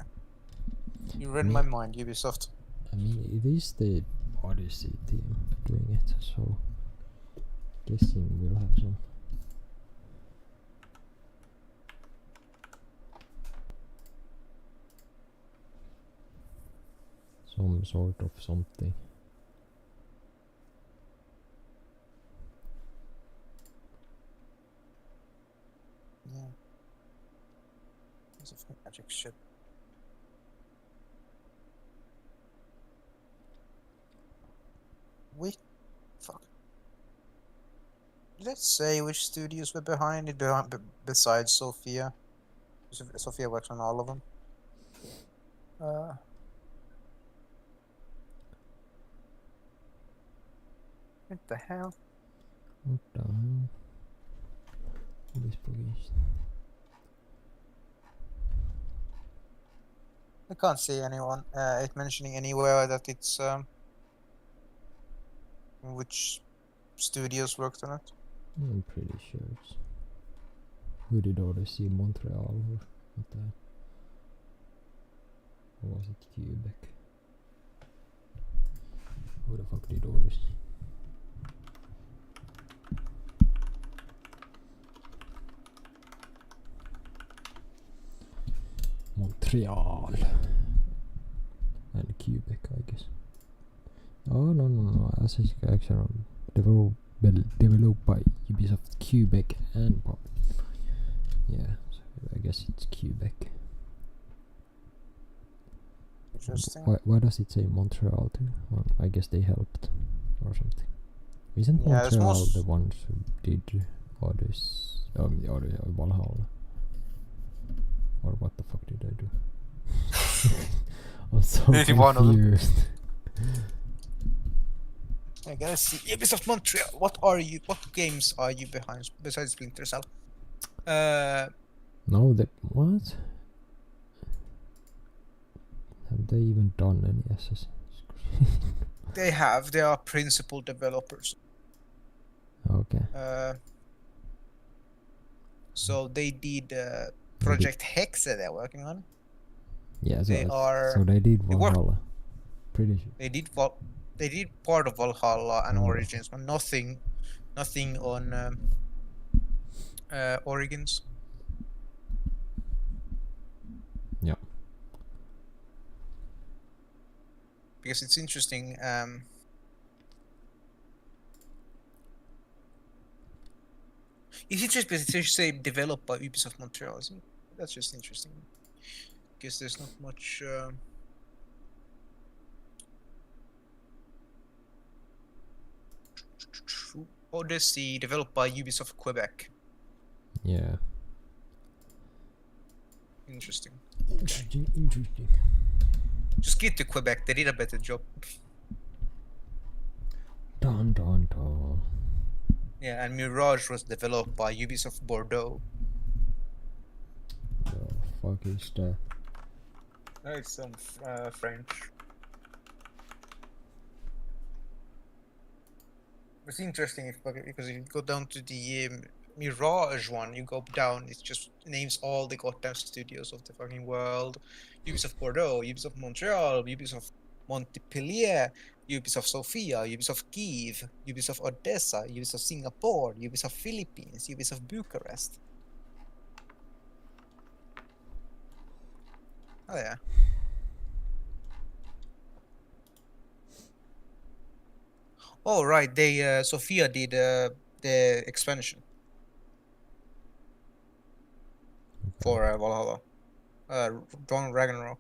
[SPEAKER 2] You read my mind, Ubisoft.
[SPEAKER 1] I mean, it is the Odyssey team doing it, so guessing we'll have some sort of something.
[SPEAKER 2] Yeah. There's a magic shit. Wait. Fuck. let's say which studios were behind it, besides Sophia. Sophia works on all of them. What the hell?
[SPEAKER 1] What the hell? This bogies.
[SPEAKER 2] I can't see anyone it mentioning anywhere that it's which studios worked on it.
[SPEAKER 1] I'm pretty sure it's who did Odyssey, Montreal or what the hell? Or was it Quebec? Who the fuck did Odyssey? Montreal and Quebec, I guess. Oh no! Assassin's Creed Action developed by Ubisoft Quebec and Pop. Yeah, so I guess it's Quebec.
[SPEAKER 2] Interesting.
[SPEAKER 1] Why does it say Montreal too? Well, I guess they helped or something. Isn't
[SPEAKER 2] Yeah, it's
[SPEAKER 1] Montreal
[SPEAKER 2] most-
[SPEAKER 1] the ones who did Odyssey, Valhalla? Or what the fuck did I do? I'm so
[SPEAKER 2] Maybe one of them.
[SPEAKER 1] confused.
[SPEAKER 2] I gotta see. Ubisoft Montreal. What games are you behind besides Splinter Cell?
[SPEAKER 1] No, what? Have they even done any Assassin's Creed?
[SPEAKER 2] They are principal developers.
[SPEAKER 1] Okay.
[SPEAKER 2] So they did Project Hex that they're working on.
[SPEAKER 1] Yeah, so,
[SPEAKER 2] They are.
[SPEAKER 1] so they did
[SPEAKER 2] they work-
[SPEAKER 1] Valhalla. Pretty sure.
[SPEAKER 2] They did part of Valhalla and
[SPEAKER 1] Oh.
[SPEAKER 2] Origins, but nothing on Origins.
[SPEAKER 1] Yeah.
[SPEAKER 2] Because it's interesting. It's interesting because they say developed by Ubisoft Montreal. Isn't it? That's just interesting. Because there's not much. Odyssey developed by Ubisoft Quebec.
[SPEAKER 1] Yeah.
[SPEAKER 2] Interesting.
[SPEAKER 1] Interesting.
[SPEAKER 2] Just get to Quebec. They did a better job.
[SPEAKER 1] Dun dun dun.
[SPEAKER 2] Yeah, and Mirage was developed by Ubisoft Bordeaux.
[SPEAKER 1] The fuck is that?
[SPEAKER 2] It's some French. It's interesting because if you go down to the Mirage one, you go down, it just names all the goddamn studios of the fucking world. Ubisoft Bordeaux, Ubisoft Montreal, Ubisoft Montpellier, Ubisoft Sofia, Ubisoft Kiev, Ubisoft Odessa, Ubisoft Singapore, Ubisoft Philippines, Ubisoft Bucharest. Oh yeah. Oh right, they Sofia did the expansion for Valhalla, Dawn of Ragnarok,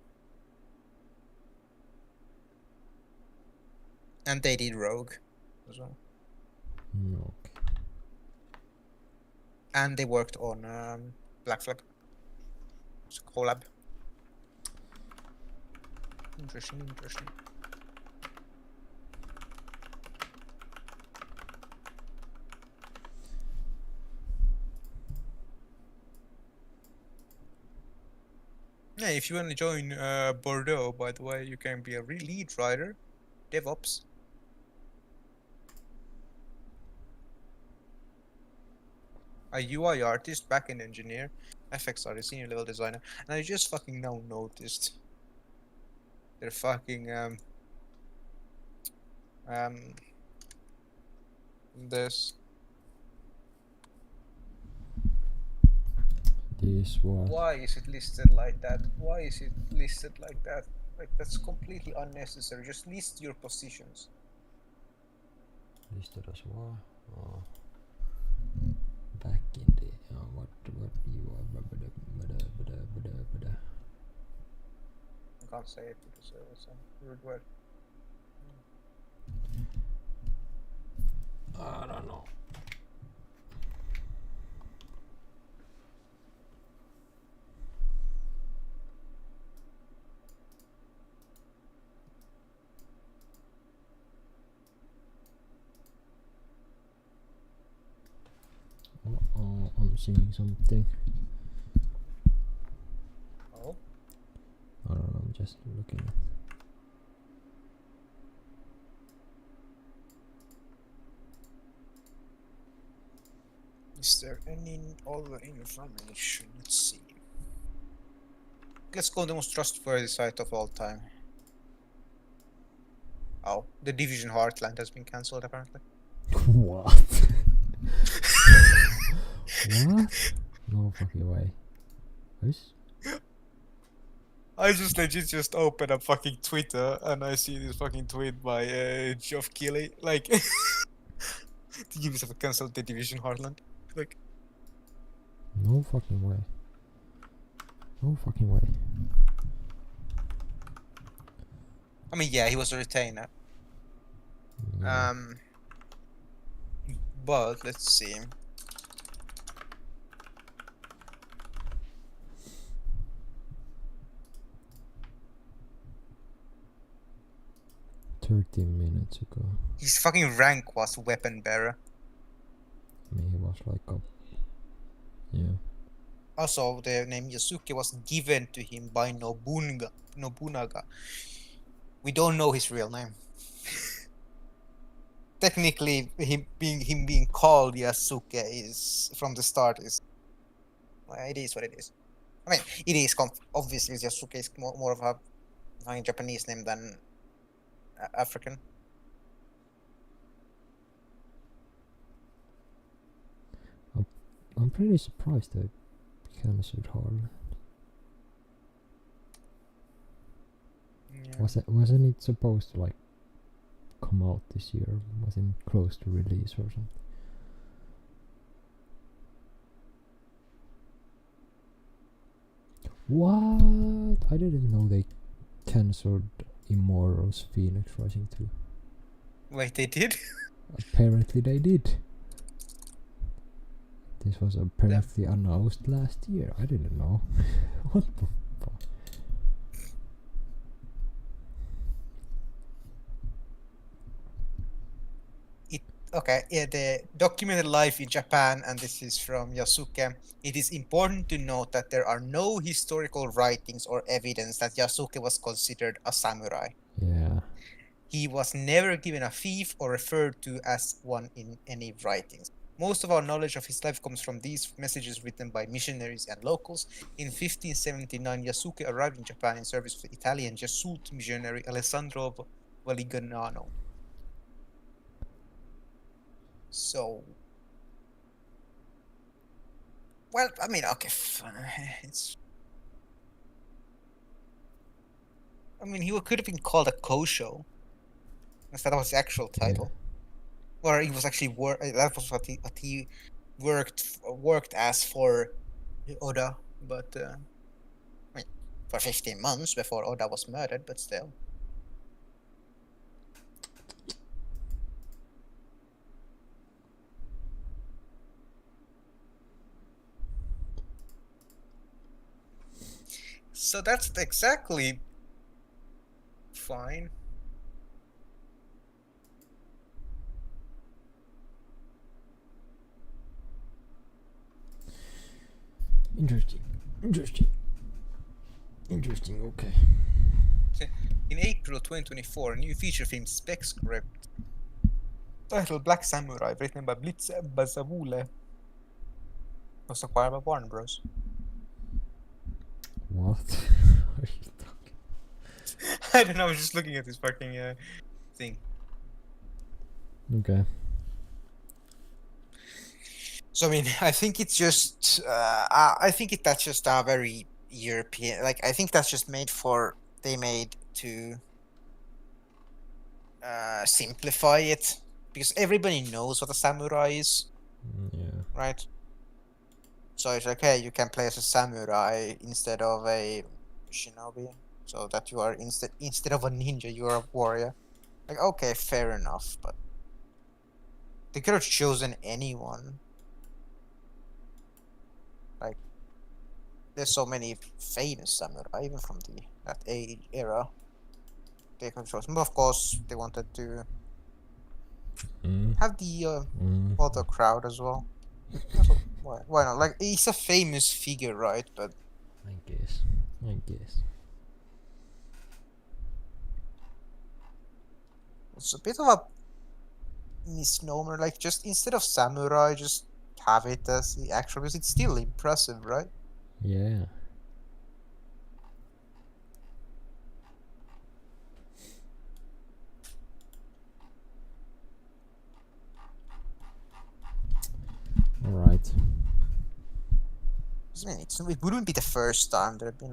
[SPEAKER 2] and they did Rogue as well,
[SPEAKER 1] Okay.
[SPEAKER 2] and they worked on Black Flag. It's a collab. Interesting. Yeah, if you want to join Bordeaux, by the way, you can be a lead writer, DevOps. A UI artist, backend engineer, FX artist, senior level designer, and I just fucking now noticed they're fucking this.
[SPEAKER 1] This one.
[SPEAKER 2] Why is it listed like that? Why is it listed like that? Like that's completely unnecessary. Just list your positions.
[SPEAKER 1] Listed as well. Oh. Back in the what you are.
[SPEAKER 2] I can't say it because it's a rude word.
[SPEAKER 1] I don't know. seeing something.
[SPEAKER 2] Oh.
[SPEAKER 1] I don't know, I'm just looking at.
[SPEAKER 2] Is there any other information? Let's see. Let's go the most trustworthy site of all time. Oh, the Division Heartland has been cancelled apparently.
[SPEAKER 1] What? What? No fucking way. Who's?
[SPEAKER 2] I just legit just opened up fucking Twitter and I see this fucking tweet by Geoff Keighley, like the Ubisoft have cancelled the Division Heartland. Like,
[SPEAKER 1] No fucking way. No fucking way.
[SPEAKER 2] I mean, yeah, he was a retainer.
[SPEAKER 1] Yeah.
[SPEAKER 2] But let's see.
[SPEAKER 1] 13 minutes ago.
[SPEAKER 2] His fucking rank was weapon bearer.
[SPEAKER 1] I mean, he was like a. Yeah.
[SPEAKER 2] Also, the name Yasuke was given to him by Nobunaga. We don't know his real name. Technically, him being called Yasuke is from the start is. Well, it is what it is. I mean, it is obviously Yasuke is more of a Japanese name than African.
[SPEAKER 1] I'm pretty surprised they cancelled Harlan.
[SPEAKER 2] Yeah.
[SPEAKER 1] Wasn't it supposed to like come out this year? Wasn't it close to release or something? What? I didn't know they cancelled Immortals Phoenix Rising 2.
[SPEAKER 2] Wait, they did?
[SPEAKER 1] Apparently they did. This was apparently announced last year. I didn't know. What the fuck?
[SPEAKER 2] Okay, yeah, the documented life in Japan, and this is from Yasuke. It is important to note that there are no historical writings or evidence that Yasuke was considered a samurai.
[SPEAKER 1] Yeah.
[SPEAKER 2] He was never given a fief or referred to as one in any writings. Most of our knowledge of his life comes from these messages written by missionaries and locals. In 1579, Yasuke arrived in Japan in service of the Italian Jesuit missionary Alessandro Valignano. So, well, I mean, okay, it's. I mean, he could have been called a Kosho. That was the actual title, or he was actually that was what he worked as for Oda, but I mean, for 15 months before Oda was murdered, but still. So that's exactly fine.
[SPEAKER 1] Interesting, okay.
[SPEAKER 2] In April 2024, a new feature film spec script titled Black Samurai, written by Blitz Bazavule, was acquired by Warner Bros.
[SPEAKER 1] What are you talking?
[SPEAKER 2] I don't know, I was just looking at this fucking thing.
[SPEAKER 1] Okay.
[SPEAKER 2] So I mean, I think it's just, I think that's just a very European, like, I think that's just they made to simplify it, because everybody knows what a samurai is,
[SPEAKER 1] Yeah.
[SPEAKER 2] right? So it's like, hey, you can play as a samurai instead of a shinobi, so that you are instead of a ninja, you are a warrior. Like, okay, fair enough, but they could have chosen anyone. Like, there's so many famous samurai, even from that era. They could have chosen, but of course, they wanted to have the other crowd as well. Also, why not? Like, he's a famous figure, right? But
[SPEAKER 1] I guess.
[SPEAKER 2] it's a bit of a misnomer. Like, just instead of samurai, just have it as the actual, because it's still impressive, right?
[SPEAKER 1] Yeah. Alright.
[SPEAKER 2] I mean, it wouldn't be the first time there have been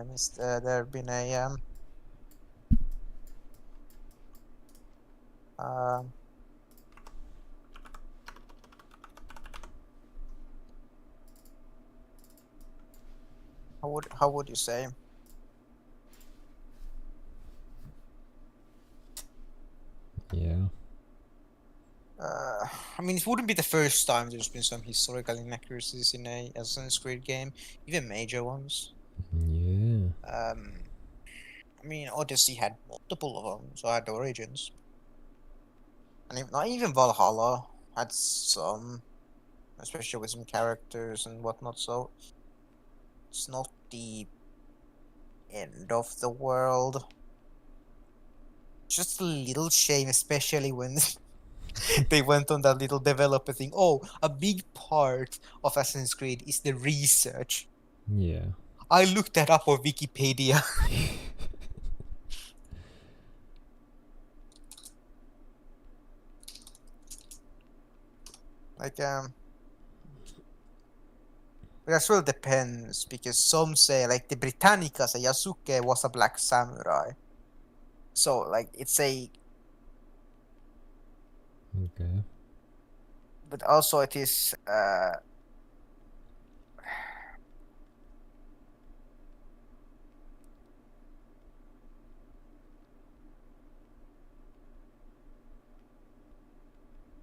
[SPEAKER 2] how would you say?
[SPEAKER 1] Yeah.
[SPEAKER 2] I mean, it wouldn't be the first time there's been some historical inaccuracies in a Assassin's Creed game, even major ones.
[SPEAKER 1] Yeah.
[SPEAKER 2] I mean, Odyssey had multiple of them, so had Origins. And not even Valhalla had some, especially with some characters and whatnot, so it's not the end of the world. Just a little shame, especially when they went on that little developer thing. Oh, a big part of Assassin's Creed is the research.
[SPEAKER 1] Yeah.
[SPEAKER 2] I looked that up on Wikipedia. Like, it as well depends, because some say, like, the Britannica say Yasuke was a black samurai. So, like, it's a...
[SPEAKER 1] Okay.
[SPEAKER 2] But also it is,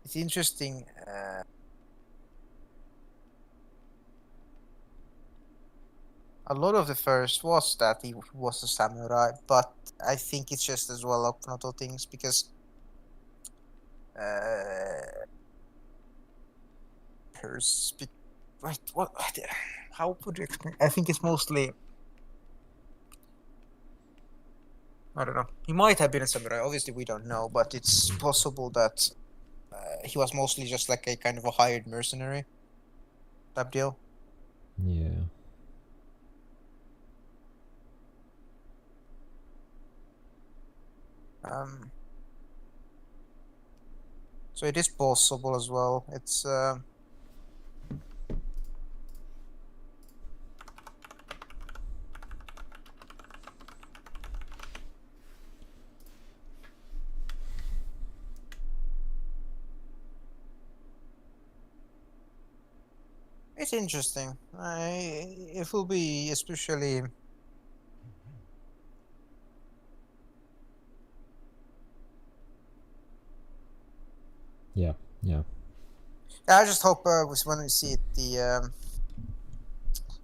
[SPEAKER 2] it's interesting, a lot of the first was that he was a samurai, but I think it's just as well up for other things, because wait, what? How would you explain? I think it's mostly, I don't know. He might have been a samurai. Obviously, we don't know, but it's possible that he was mostly just like a kind of a hired mercenary type deal.
[SPEAKER 1] Yeah.
[SPEAKER 2] So it is possible as well. It's it's interesting. It will be especially.
[SPEAKER 1] Yeah.
[SPEAKER 2] Yeah, I just hope when we see it,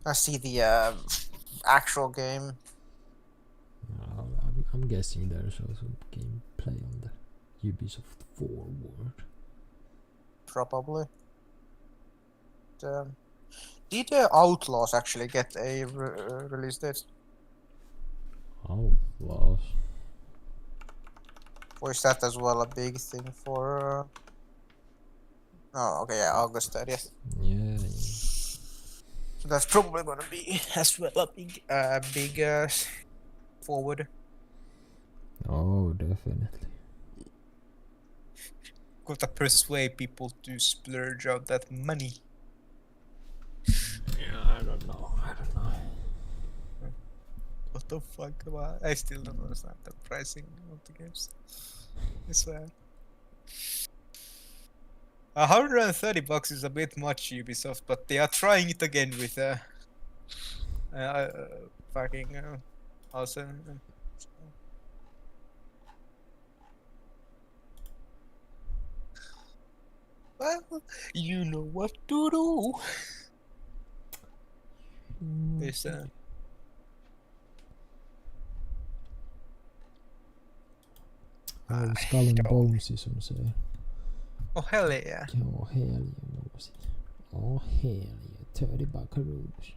[SPEAKER 2] I see the actual game.
[SPEAKER 1] I'm guessing there's also gameplay on the Ubisoft Forward.
[SPEAKER 2] Probably. Did Outlaws actually get a release date?
[SPEAKER 1] Outlaws.
[SPEAKER 2] Or is that as well a big thing for? Oh, okay, yeah, August 30th.
[SPEAKER 1] Yeah.
[SPEAKER 2] So that's probably gonna be as well a big forward.
[SPEAKER 1] Oh, definitely.
[SPEAKER 2] Gotta persuade people to splurge out that money.
[SPEAKER 1] Yeah, I don't know.
[SPEAKER 2] What the fuck I still don't understand the pricing of the games. I swear. $130 is a bit much, Ubisoft, but they are trying it again with fucking awesome. Well, you know what to do. This
[SPEAKER 1] Skull and Bones on se.
[SPEAKER 2] oh hell yeah.
[SPEAKER 1] Joo, heljavuosi. Oh hell yeah, 30 buckaroos.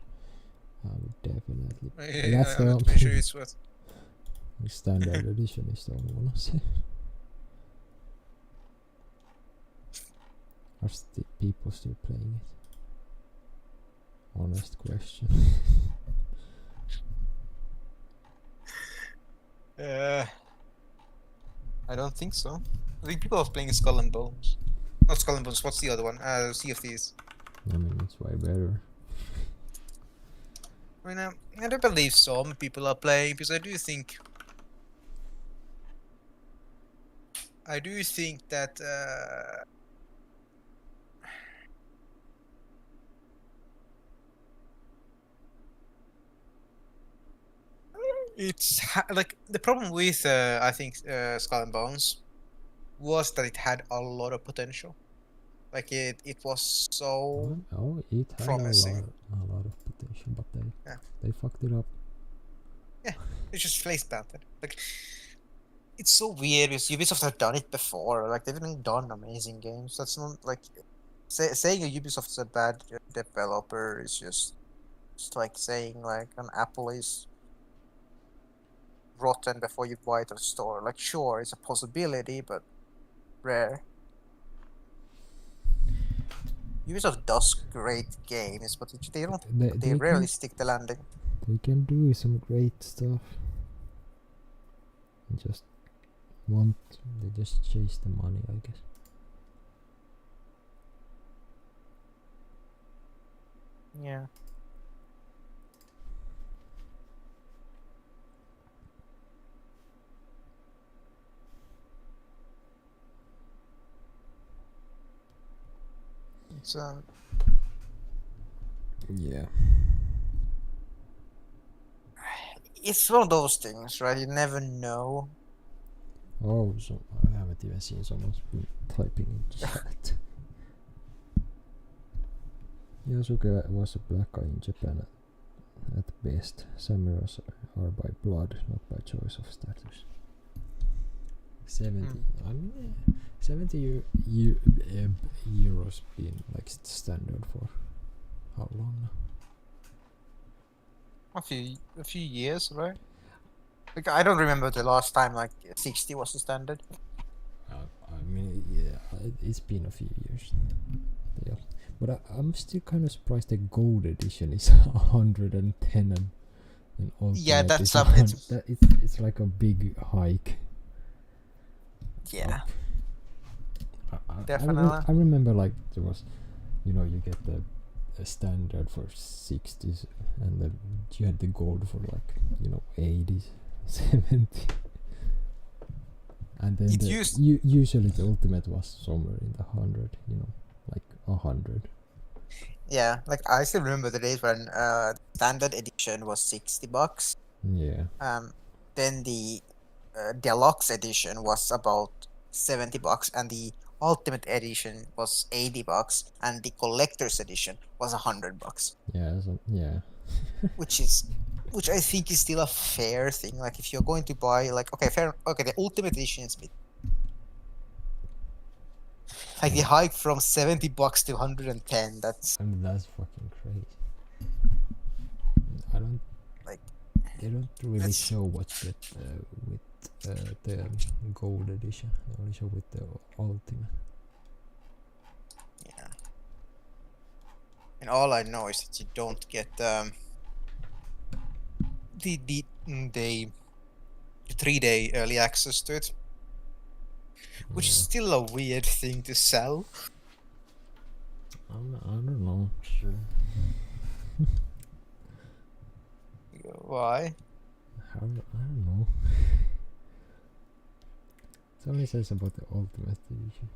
[SPEAKER 1] I would definitely.
[SPEAKER 2] Yeah,
[SPEAKER 1] That's
[SPEAKER 2] I'm
[SPEAKER 1] the
[SPEAKER 2] not sure it's what.
[SPEAKER 1] standard edition is the only one I say. Are people still playing it? Honest question.
[SPEAKER 2] I don't think so. I think people are playing Skull and Bones. Not Skull and Bones. What's the other one? Sea of Thieves.
[SPEAKER 1] I mean, it's way better.
[SPEAKER 2] I mean, I do believe some people are playing because I do think that it's like the problem with I think Skull and Bones was that it had a lot of potential. Like it was so
[SPEAKER 1] Oh, it had
[SPEAKER 2] promising.
[SPEAKER 1] a lot of potential, but they fucked it up.
[SPEAKER 2] Yeah, it's just face planted. Like it's so weird because Ubisoft have done it before. Like they've been done amazing games. That's not like saying a Ubisoft is a bad developer is just like saying like an apple is rotten before you buy it at the store. Like sure, it's a possibility, but rare. Ubisoft does great games, but they don't. They rarely stick the landing.
[SPEAKER 1] They can do some great stuff. They just chase the money, I guess.
[SPEAKER 2] Yeah. It's
[SPEAKER 1] yeah.
[SPEAKER 2] It's one of those things, right? You never know.
[SPEAKER 1] Oh, so I haven't even seen someone's been typing in chat. Yasuke was a black guy in Japan at best. Samurais are by blood, not by choice of status. 70. I mean, 70 euros been like standard for how long now?
[SPEAKER 2] A few years, right? Like I don't remember the last time like 60 was the standard.
[SPEAKER 1] I mean, yeah, it's been a few years. Yeah, but I'm still kind of surprised the gold edition is 110 and ultimate.
[SPEAKER 2] Yeah, that's
[SPEAKER 1] it's like a big hike.
[SPEAKER 2] Yeah.
[SPEAKER 1] Definitely. I remember like there was, you get the standard for 60s and then you had the gold for like 80s, 70s, and then usually the ultimate was somewhere in the 100, like 100.
[SPEAKER 2] Yeah, like I still remember the days when standard edition was $60.
[SPEAKER 1] Yeah.
[SPEAKER 2] Then the deluxe edition was about $70, and the ultimate edition was $80, and the collector's edition was $100.
[SPEAKER 1] Yeah.
[SPEAKER 2] which I think is still a fair thing. Like if you're going to buy the ultimate edition is like the hike from $70 to 110. That's
[SPEAKER 1] fucking crazy. I don't like. They don't really show what you get with the gold edition. They only show with the ultimate.
[SPEAKER 2] Yeah. And all I know is that you don't get the 3-day early access to it, which is still a weird thing to sell.
[SPEAKER 1] I don't know. Sure.
[SPEAKER 2] Why?
[SPEAKER 1] I don't know. Somebody says about the ultimate edition.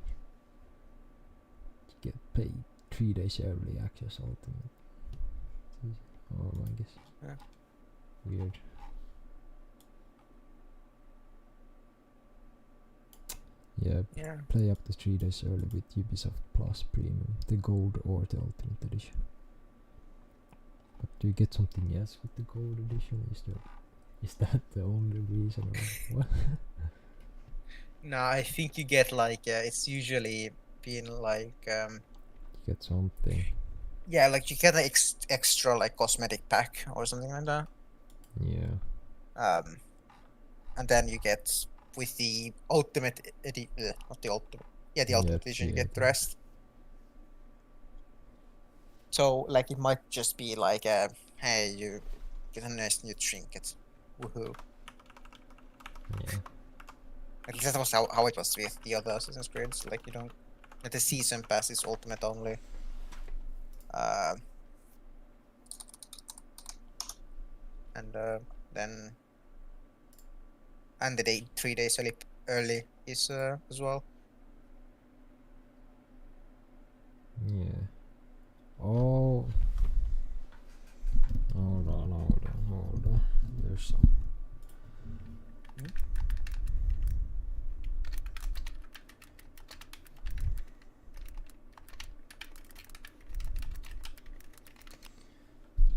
[SPEAKER 1] You get paid 3 days early access ultimate. Oh, I guess.
[SPEAKER 2] Yeah.
[SPEAKER 1] Weird. Yeah, play up to 3 days early with Ubisoft Plus Premium, the gold or the ultimate edition. But do you get something else with the gold edition? Is that the only reason or what?
[SPEAKER 2] No, I think you get like it's usually been like
[SPEAKER 1] you get something.
[SPEAKER 2] Yeah, like you get an extra like cosmetic pack or something like that.
[SPEAKER 1] Yeah.
[SPEAKER 2] And then you get with the ultimate not the ultimate. Yeah, the ultimate edition, you
[SPEAKER 1] yeah,
[SPEAKER 2] get the rest. So like it might just be like hey, you get a nice new trinket. Woohoo.
[SPEAKER 1] Yeah.
[SPEAKER 2] At least that was how it was with the other Assassin's Creed. Like you don't the season pass is ultimate only. And then and the 3 days early is as well.
[SPEAKER 1] Yeah. Oh. Hold on. There's some.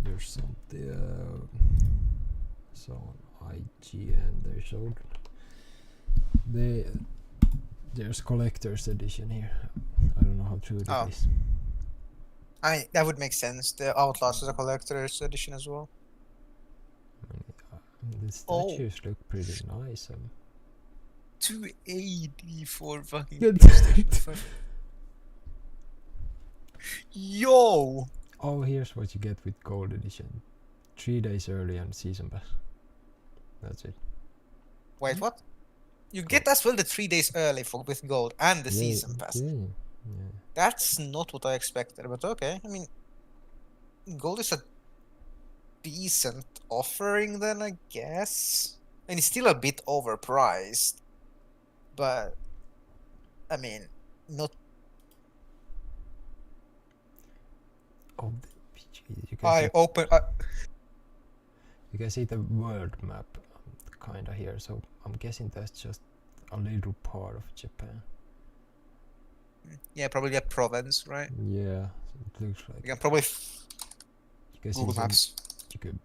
[SPEAKER 1] There's something. So on IGN they showed. There's collector's edition here. I don't know how true it is.
[SPEAKER 2] That would make sense. The Outlast is a collector's edition as well.
[SPEAKER 1] The statues look pretty nice.
[SPEAKER 2] 280 for fucking
[SPEAKER 1] Good.
[SPEAKER 2] Yo!
[SPEAKER 1] Oh, here's what you get with gold edition. 3 days early and season pass. That's it.
[SPEAKER 2] Wait, what? You get as well the 3 days early with gold and the
[SPEAKER 1] Yeah,
[SPEAKER 2] season pass.
[SPEAKER 1] Yeah.
[SPEAKER 2] That's not what I expected, but okay. I mean, gold is a decent offering then, I guess. And it's still a bit overpriced. But, I mean, not...
[SPEAKER 1] Oh, you can see,
[SPEAKER 2] open...
[SPEAKER 1] you can see the world map kinda here, so I'm guessing that's just a little part of Japan.
[SPEAKER 2] Yeah, probably a province, right?
[SPEAKER 1] Yeah, it looks like.
[SPEAKER 2] You can probably
[SPEAKER 1] you can
[SPEAKER 2] Google
[SPEAKER 1] see
[SPEAKER 2] Maps.
[SPEAKER 1] You could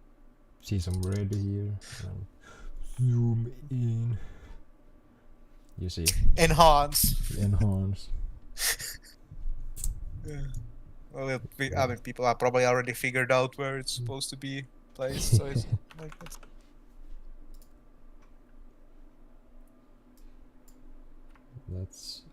[SPEAKER 1] see some red here and zoom in. You see.
[SPEAKER 2] Enhance. Yeah. Well, I mean, people are probably already figured out where it's supposed to be placed, so it's like that.
[SPEAKER 1] That's.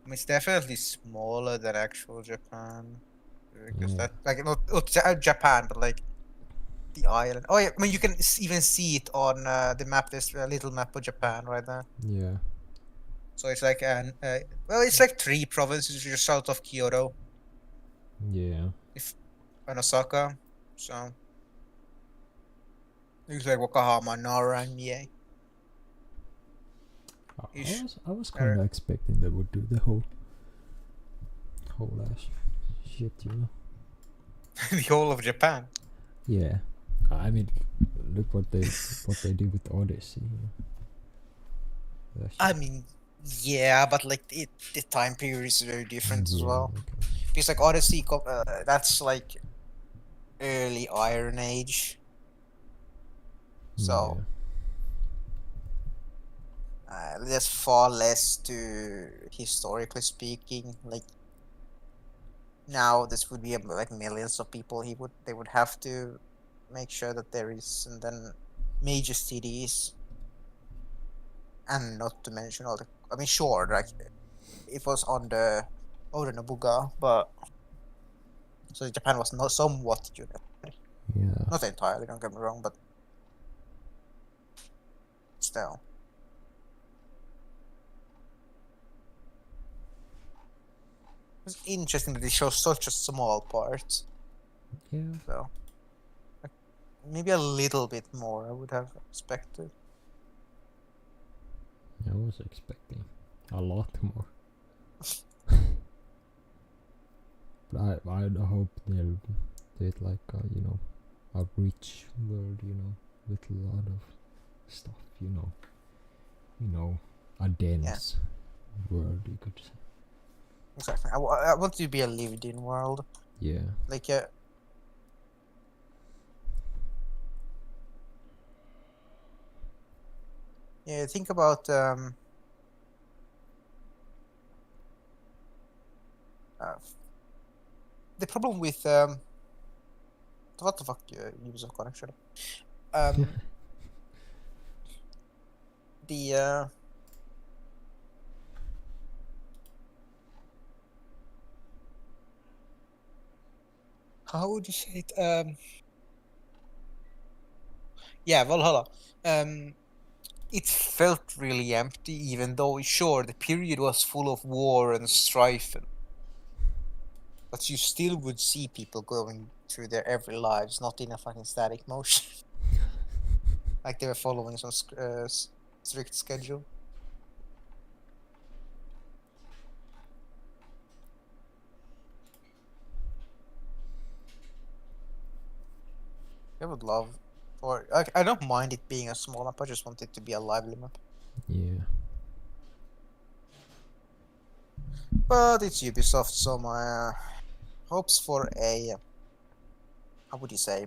[SPEAKER 2] I mean, it's definitely smaller than actual Japan. Because
[SPEAKER 1] Yeah.
[SPEAKER 2] that, like, not Japan, but like the island. Oh, yeah, I mean, you can even see it on the map. There's a little map of Japan right there.
[SPEAKER 1] Yeah.
[SPEAKER 2] So it's like well, it's like 3 provinces just south of Kyoto.
[SPEAKER 1] Yeah.
[SPEAKER 2] And Osaka. So it's like Wakahama, Nara, and Mie.
[SPEAKER 1] I was kind of expecting they would do the whole ass shit, you know.
[SPEAKER 2] The whole of Japan.
[SPEAKER 1] Yeah, I mean, look what they did with Odyssey. You know?
[SPEAKER 2] I mean, yeah, but like the time period is very different as well.
[SPEAKER 1] Okay.
[SPEAKER 2] Because like Odyssey, that's like early Iron Age. So there's far less to historically speaking. Like now, this would be like millions of people. They would have to make sure that there is, and then major cities, and not to mention all the. I mean, sure, like it was on the Oda Nobunaga, but so Japan was not somewhat united.
[SPEAKER 1] Yeah.
[SPEAKER 2] Not entirely, don't get me wrong, but still. It's interesting that they show such a small part.
[SPEAKER 1] Yeah.
[SPEAKER 2] So like, maybe a little bit more I would have expected.
[SPEAKER 1] I was expecting a lot more. But I hope they'll do it like you know, a rich world, you know, with a lot of stuff, you know, a dense world, you could say.
[SPEAKER 2] Exactly. I want it to be a lived-in world.
[SPEAKER 1] Yeah.
[SPEAKER 2] Like yeah, think about the problem with what the fuck, Ubisoft connection. The how would you say it? Yeah, Valhalla. It felt really empty, even though sure the period was full of war and strife, but you still would see people going through their every lives, not in a fucking static motion, like they were following some strict schedule. I would love, or I don't mind it being a small map. I just want it to be a lively map.
[SPEAKER 1] Yeah.
[SPEAKER 2] But it's Ubisoft, so my hopes for a, how would you say,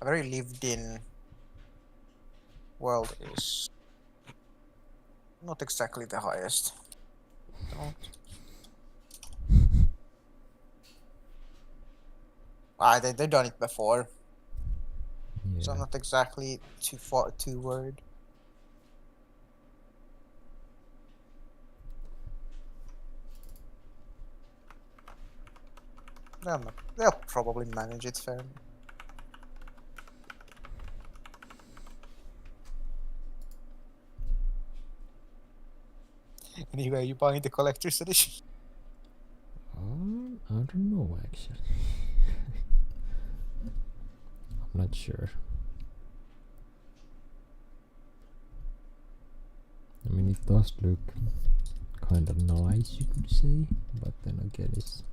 [SPEAKER 2] a very lived-in world is not exactly the highest. Don't. They've done it before, so I'm
[SPEAKER 1] Yeah.
[SPEAKER 2] not exactly too worried. They'll probably manage it fairly. Anyway, you buying the collector's edition?
[SPEAKER 1] I don't know actually. I'm not sure. I mean, it does look kind of nice, you could say, but then again, it's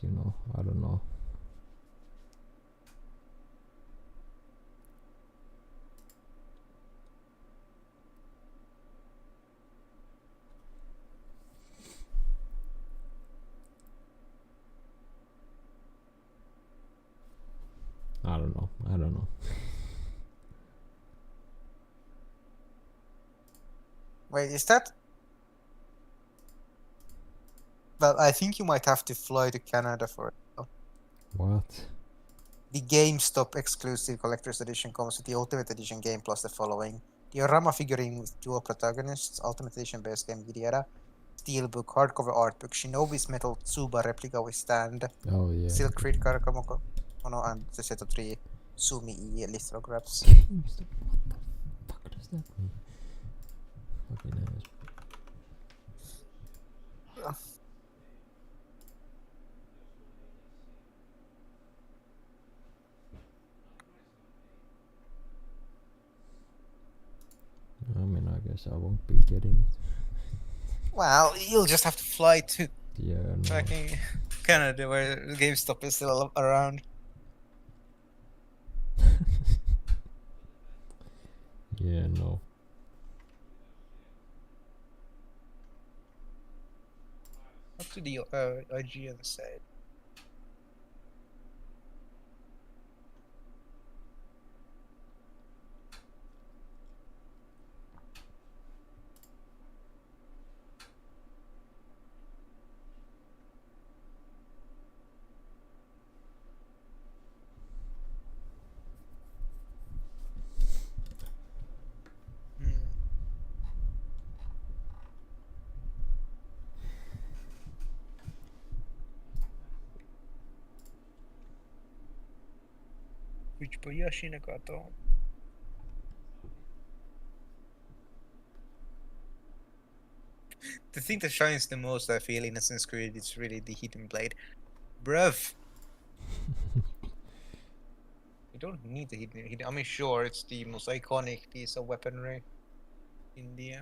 [SPEAKER 1] you know, I don't know. I don't know.
[SPEAKER 2] Wait, is that? Well, I think you might have to fly to Canada for it. Though.
[SPEAKER 1] What?
[SPEAKER 2] The GameStop exclusive collector's edition comes with the Ultimate Edition game plus the following: the Orama figurine with dual protagonists, Ultimate Edition base game Gidiera, Steelbook, hardcover art book, Shinobi's metal Tsuba replica with stand,
[SPEAKER 1] Oh yeah.
[SPEAKER 2] Silk Reed Karakamoko, and the set of 3 Sumi E lithographs.
[SPEAKER 1] GameStop. What the fuck does that mean? Fucking ass. I mean, I guess I won't be getting it.
[SPEAKER 2] Well, you'll just have to fly to
[SPEAKER 1] Yeah, no.
[SPEAKER 2] fucking Canada where GameStop is still around.
[SPEAKER 1] Yeah, no.
[SPEAKER 2] What did the IGN say? Which Boyashi Nagato? The thing that shines the most, I feel, in Assassin's Creed is really the Hidden Blade. Bruv! You don't need the hidden. I mean, sure, it's the most iconic piece of weaponry in the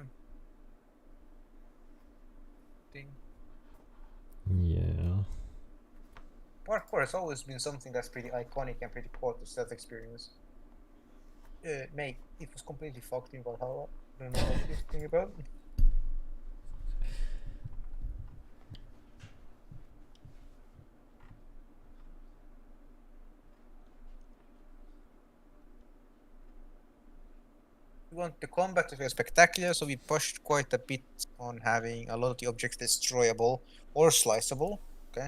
[SPEAKER 2] thing.
[SPEAKER 1] Yeah.
[SPEAKER 2] Parkour has always been something that's pretty iconic and pretty core to stealth experience. Mate, it was completely fucked in Valhalla. I don't know what you're thinking about. We want the combat to feel spectacular, so we pushed quite a bit on having a lot of the objects destroyable or sliceable. Okay.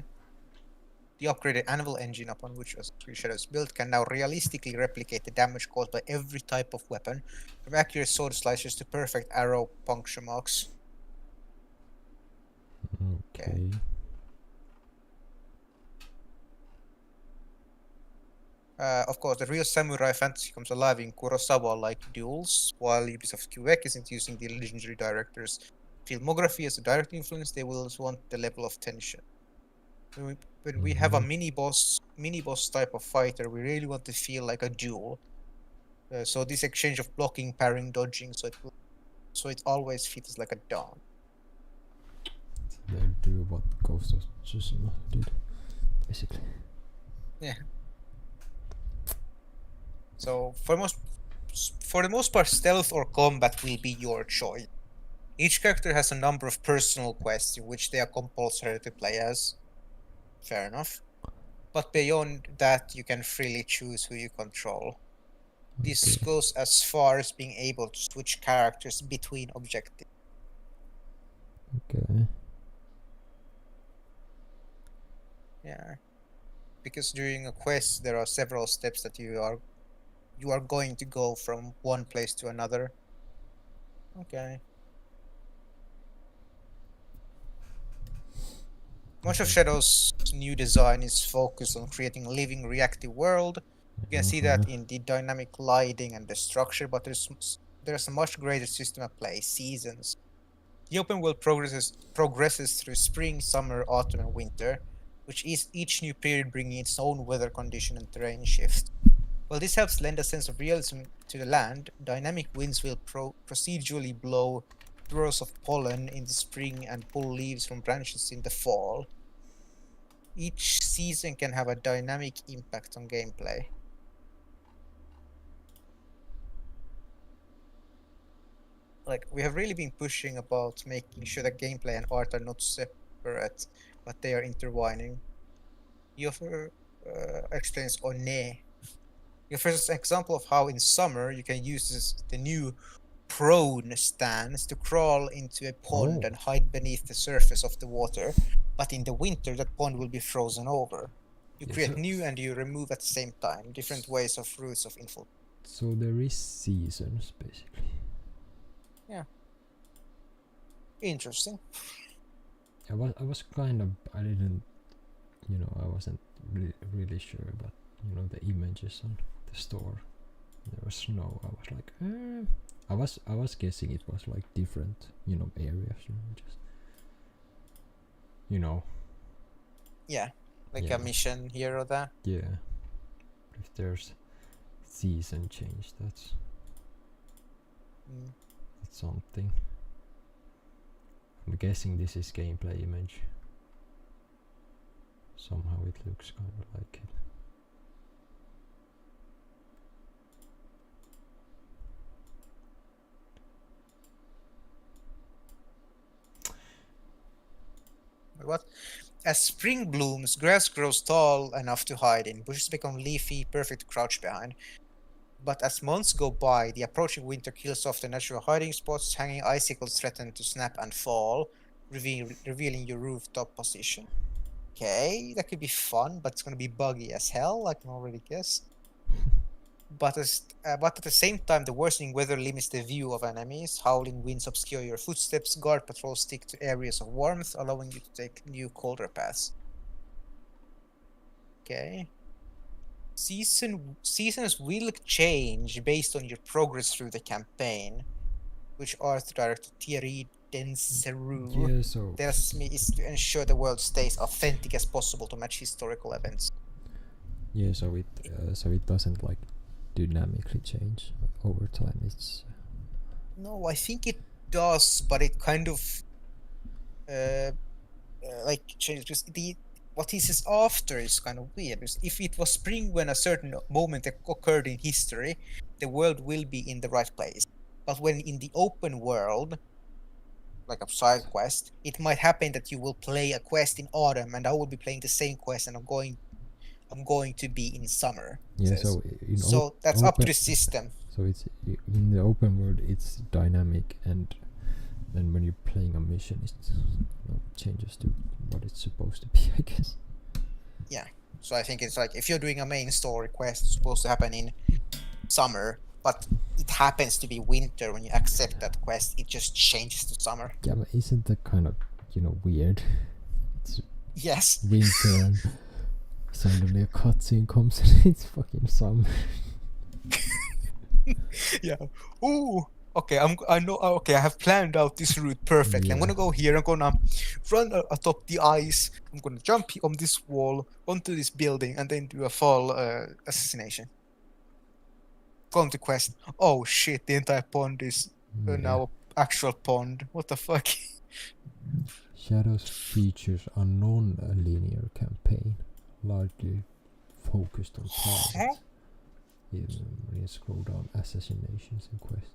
[SPEAKER 2] The upgraded Anvil engine upon which Three Shadows built can now realistically replicate the damage caused by every type of weapon, from accurate sword slicers to perfect arrow puncture marks.
[SPEAKER 1] Okay.
[SPEAKER 2] Of course, the real samurai fantasy comes alive in Kurosawa-like duels. While Ubisoft Quebec isn't using the legendary director's filmography as a direct influence, they will want the level of tension. When we have a mini boss type of fighter, we really want to feel like a duel. So this exchange of blocking, parrying, dodging, so it always feels like a dawn.
[SPEAKER 1] They do what Ghost of Tsushima did, basically.
[SPEAKER 2] Yeah. So for the most part, stealth or combat will be your choice. Each character has a number of personal quests in which they are compulsory to play as. Fair enough. But beyond that, you can freely choose who you control. This goes as far as being able to switch characters between objectives.
[SPEAKER 1] Okay.
[SPEAKER 2] Yeah. Because during a quest, there are several steps that you are going to go from one place to another. Okay. Much of Shadow's new design is focused on creating a living, reactive world. You can see that in the dynamic lighting and the structure, but there's a much greater system at play: seasons. The open world progresses through spring, summer, autumn, and winter, which is each new period bringing its own weather condition and terrain shift. While this helps lend a sense of realism to the land, dynamic winds will procedurally blow swirls of pollen in the spring and pull leaves from branches in the fall. Each season can have a dynamic impact on gameplay. Like, we have really been pushing about making sure that gameplay and art are not separate, but they are intertwining. Yofer explains One. Your first example of how in summer you can use the new prone stance to crawl into a pond and hide beneath the surface of the water, but in the winter that pond will be frozen over. You create new and you remove at the same time different ways of routes of infiltration.
[SPEAKER 1] So there is seasons, basically.
[SPEAKER 2] Yeah. Interesting.
[SPEAKER 1] I was kind of, I didn't, I wasn't really sure about, the images on the store. There was snow. I was like, I was guessing it was like different, areas, just,
[SPEAKER 2] Yeah, like a mission here or there.
[SPEAKER 1] Yeah. If there's season change, that's something. I'm guessing this is gameplay image. Somehow it looks kind of like it.
[SPEAKER 2] What? As spring blooms, grass grows tall enough to hide in. Bushes become leafy, perfect to crouch behind. But as months go by, the approaching winter kills off the natural hiding spots. Hanging icicles threaten to snap and fall, revealing your rooftop position. Okay, that could be fun, but it's gonna be buggy as hell, I can already guess. But at the same time, the worsening weather limits the view of enemies. Howling winds obscure your footsteps. Guard patrols stick to areas of warmth, allowing you to take new, colder paths. Okay. Seasons will change based on your progress through the campaign, which art director Thierry Denseroux tells me is to ensure the world stays authentic as possible to match historical events.
[SPEAKER 1] Yeah, so it doesn't like dynamically change over time. It's
[SPEAKER 2] no, I think it does, but it kind of like changes. What he says after is kind of weird. Because if it was spring when a certain moment occurred in history, the world will be in the right place. But when in the open world, like a side quest, it might happen that you will play a quest in autumn, and I will be playing the same quest, and I'm going to be in summer.
[SPEAKER 1] Yeah,
[SPEAKER 2] so that's up to the system.
[SPEAKER 1] So it's in the open world, it's dynamic, and then when you're playing a mission, it changes to what it's supposed to be, I guess.
[SPEAKER 2] Yeah. So I think it's like if you're doing a main story quest, it's supposed to happen in summer, but it happens to be winter when you accept that quest. It just changes to summer.
[SPEAKER 1] Yeah, but isn't that kind of weird? It's
[SPEAKER 2] Yes.
[SPEAKER 1] winter and suddenly a cutscene comes and it's fucking summer.
[SPEAKER 2] Yeah. Ooh. Okay. I know. Okay. I have planned out this route perfectly. I'm
[SPEAKER 1] Yeah.
[SPEAKER 2] gonna go here. I'm gonna run atop the ice. I'm gonna jump on this wall onto this building and then do a fall assassination. Go on to quest. Oh shit! The entire pond is
[SPEAKER 1] Yeah.
[SPEAKER 2] now actual pond. What the fuck?
[SPEAKER 1] Shadows features a non-linear campaign, largely focused on targets. When you scroll down, assassinations and quests.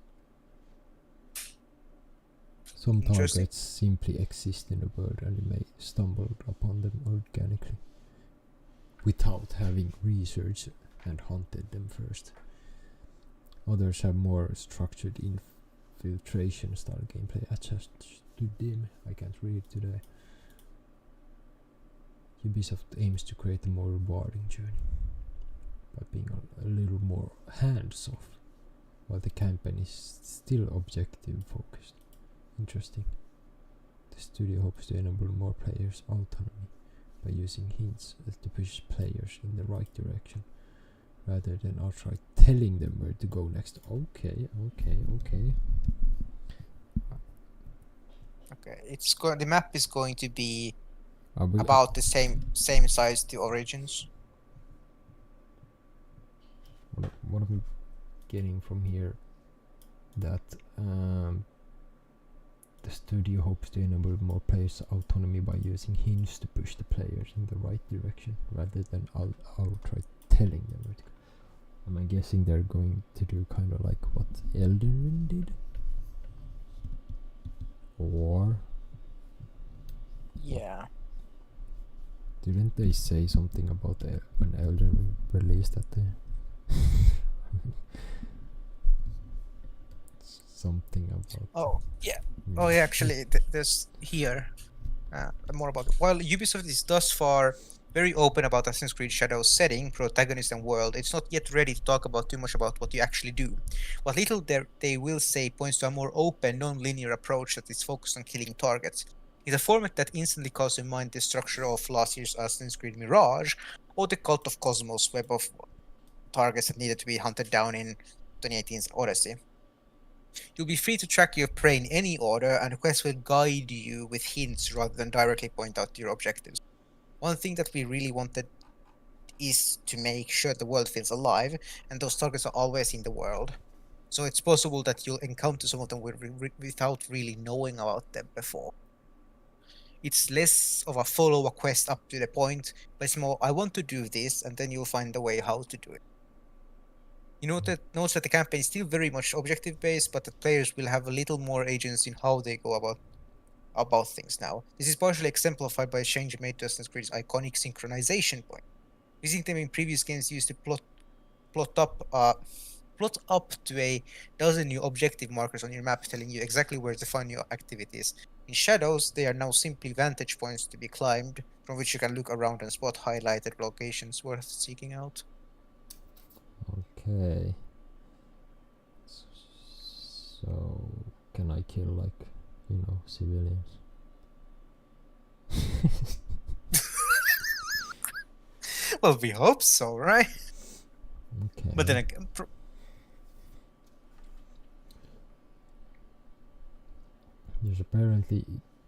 [SPEAKER 1] Some
[SPEAKER 2] Interesting.
[SPEAKER 1] targets simply exist in the world and you may stumble upon them organically, without having researched and hunted them first. Others have more structured infiltration style gameplay. Attached to them, I can't read today. Ubisoft aims to create a more rewarding journey by being a little more hands-off, while the campaign is still objective focused. Interesting. The studio hopes to enable more players' autonomy by using hints to push players in the right direction, rather than outright telling them where to go next. Okay.
[SPEAKER 2] Okay. The map is going to be
[SPEAKER 1] Are we
[SPEAKER 2] about the same size to Origins.
[SPEAKER 1] what are we getting from here? That the studio hopes to enable more players' autonomy by using hints to push the players in the right direction, rather than outright telling them where to go. Am I guessing they're going to do kind of like what Elden Ring did? Or
[SPEAKER 2] Yeah.
[SPEAKER 1] didn't they say something about when Elden Ring released that they something about
[SPEAKER 2] Oh yeah. Oh yeah. Actually, there's here more about it. While Ubisoft is thus far very open about Assassin's Creed Shadows setting, protagonist, and world, it's not yet ready to talk about too much about what you actually do. What little they will say points to a more open, non-linear approach that is focused on killing targets. It's a format that instantly calls to mind the structure of last year's Assassin's Creed Mirage, or the Cult of Cosmos web of targets that needed to be hunted down in 2018's Odyssey. You'll be free to track your prey in any order, and the quest will guide you with hints rather than directly point out your objectives. One thing that we really wanted is to make sure the world feels alive, and those targets are always in the world. So it's possible that you'll encounter some of them without really knowing about them before. It's less of a follow a quest up to the point, but it's more, I want to do this, and then you'll find a way how to do it. You notice that the campaign is still very much objective based, but the players will have a little more agency in how they go about things now. This is partially exemplified by a change made to Assassin's Creed's iconic synchronization point. Using them in previous games used to plot up to a dozen new objective markers on your map telling you exactly where to find your activities. In Shadows, they are now simply vantage points to be climbed, from which you can look around and spot highlighted locations worth seeking out.
[SPEAKER 1] Okay. So can I kill civilians?
[SPEAKER 2] Well, we hope so, right?
[SPEAKER 1] Okay.
[SPEAKER 2] But then again,
[SPEAKER 1] There's apparently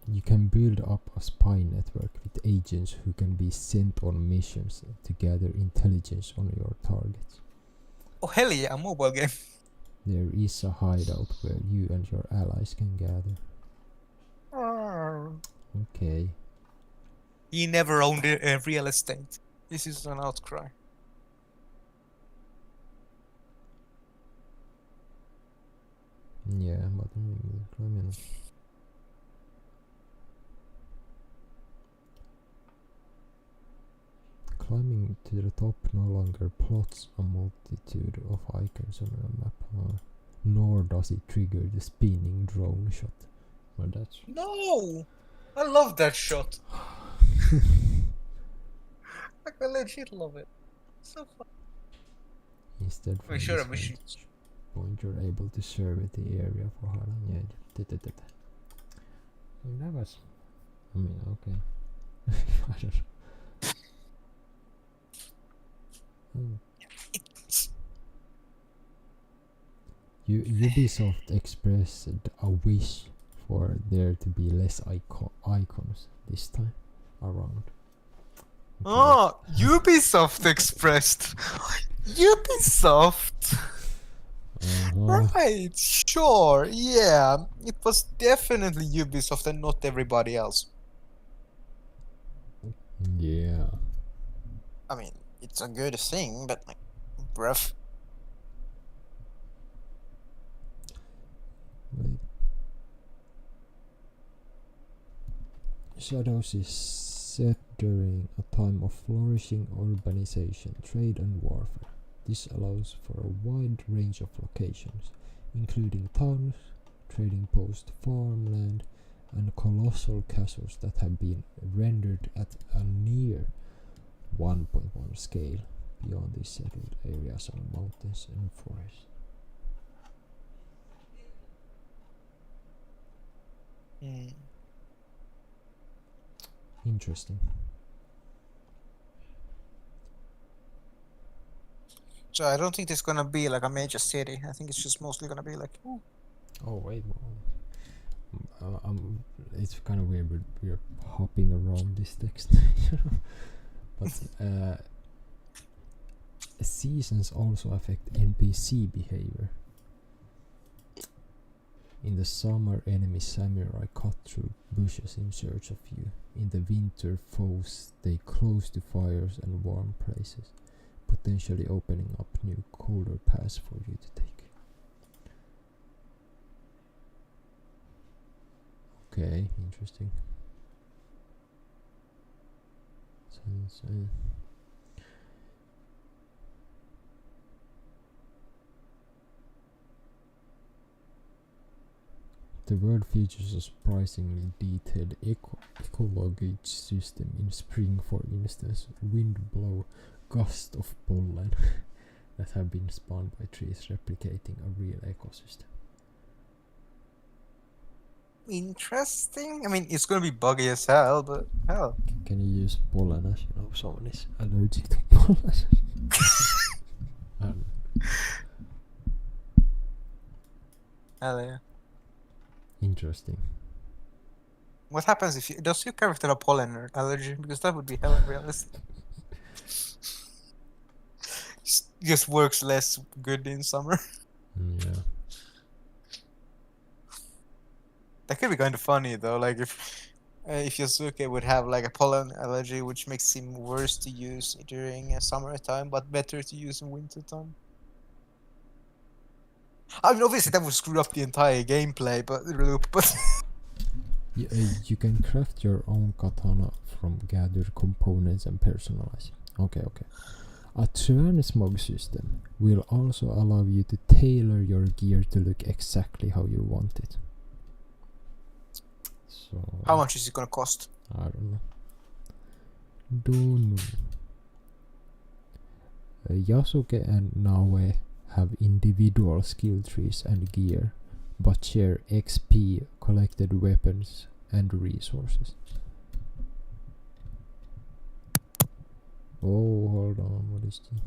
[SPEAKER 1] you can build up a spy network with agents who can be sent on missions to gather intelligence on your targets.
[SPEAKER 2] oh hell yeah, a mobile game.
[SPEAKER 1] There is a hideout where you and your allies can gather. Okay.
[SPEAKER 2] He never owned a real estate. This is an outcry.
[SPEAKER 1] Yeah, but Climbing to the top no longer plots a multitude of icons on a map, nor does it trigger the spinning drone shot. Well, that's
[SPEAKER 2] No! I love that shot. Like, I legit love it. So fun.
[SPEAKER 1] instead from
[SPEAKER 2] Sure,
[SPEAKER 1] this
[SPEAKER 2] we should.
[SPEAKER 1] vantage point you're able to survey the area for Harlan. Yeah, that was. I mean, okay. I don't know. Ubisoft expressed a wish for there to be less icons this time around. Okay.
[SPEAKER 2] Oh, Ubisoft expressed. Ubisoft. Right, sure, yeah. It was definitely Ubisoft and not everybody else.
[SPEAKER 1] Yeah.
[SPEAKER 2] I mean, it's a good thing, but like, bruv.
[SPEAKER 1] Wait. Shadows is set during a time of flourishing urbanization, trade and warfare. This allows for a wide range of locations, including towns, trading posts, farmland, and colossal castles that have been rendered at a near 1.1 scale beyond the settled areas on mountains and forests. Interesting.
[SPEAKER 2] So I don't think there's gonna be like a major city. I think it's just mostly gonna be like. Ooh.
[SPEAKER 1] Oh wait, it's kind of weird, but we're hopping around this text, you know. But seasons also affect NPC behavior. In the summer, enemy samurai cut through bushes in search of you. In the winter, foes stay close to fires and warm places, potentially opening up new colder paths for you to take. Okay, interesting. The world features a surprisingly detailed ecology system. In spring, for instance, wind blow gusts of pollen that have been spawned by trees, replicating a real ecosystem.
[SPEAKER 2] Interesting. I mean, it's gonna be buggy as hell, but hell.
[SPEAKER 1] Can you use pollen as, you know, someone is allergic to pollen?
[SPEAKER 2] Hell yeah.
[SPEAKER 1] Interesting.
[SPEAKER 2] What happens if you does your character have pollen allergy? Because that would be hella realistic. Just works less good in summer.
[SPEAKER 1] Yeah.
[SPEAKER 2] That could be kind of funny though. Like if Yasuke would have like a pollen allergy, which makes him worse to use during summertime, but better to use in wintertime. I mean, obviously that would screw up the entire gameplay, but
[SPEAKER 1] You can craft your own katana from gathered components and personalize. Okay. A transmog system will also allow you to tailor your gear to look exactly how you want it. So
[SPEAKER 2] how much is it gonna cost?
[SPEAKER 1] I don't know. Yasuke and Naoe have individual skill trees and gear, but share XP, collected weapons, and resources. Oh, hold on, what is this?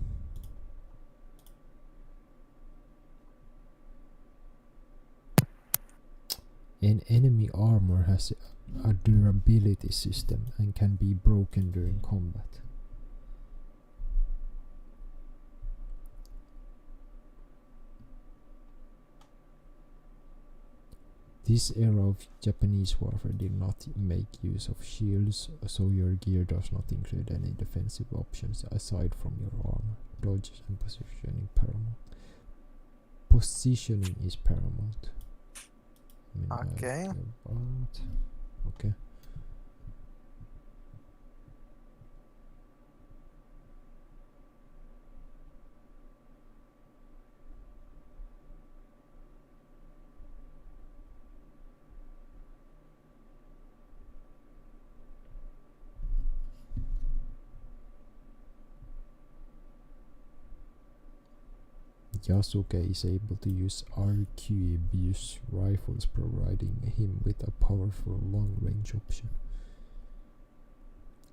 [SPEAKER 1] An enemy armor has a durability system and can be broken during combat. This era of Japanese warfare did not make use of shields, so your gear does not include any defensive options aside from your armor. Dodge and positioning paramount. Positioning is paramount.
[SPEAKER 2] Okay.
[SPEAKER 1] Okay. Yasuke is able to use arquebus rifles, providing him with a powerful long-range option.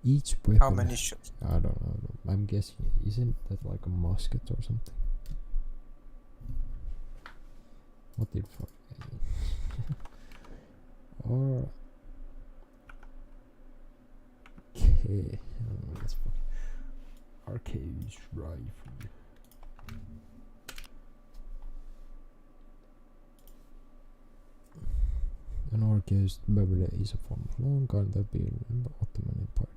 [SPEAKER 1] Each weapon.
[SPEAKER 2] How many shots?
[SPEAKER 1] I don't know. I'm guessing, isn't that like a musket or something? What the fuck? Or okay, let's fuck. Arcade rifle. An arcade barrel is a form of long gun that appeared in the Ottoman Empire.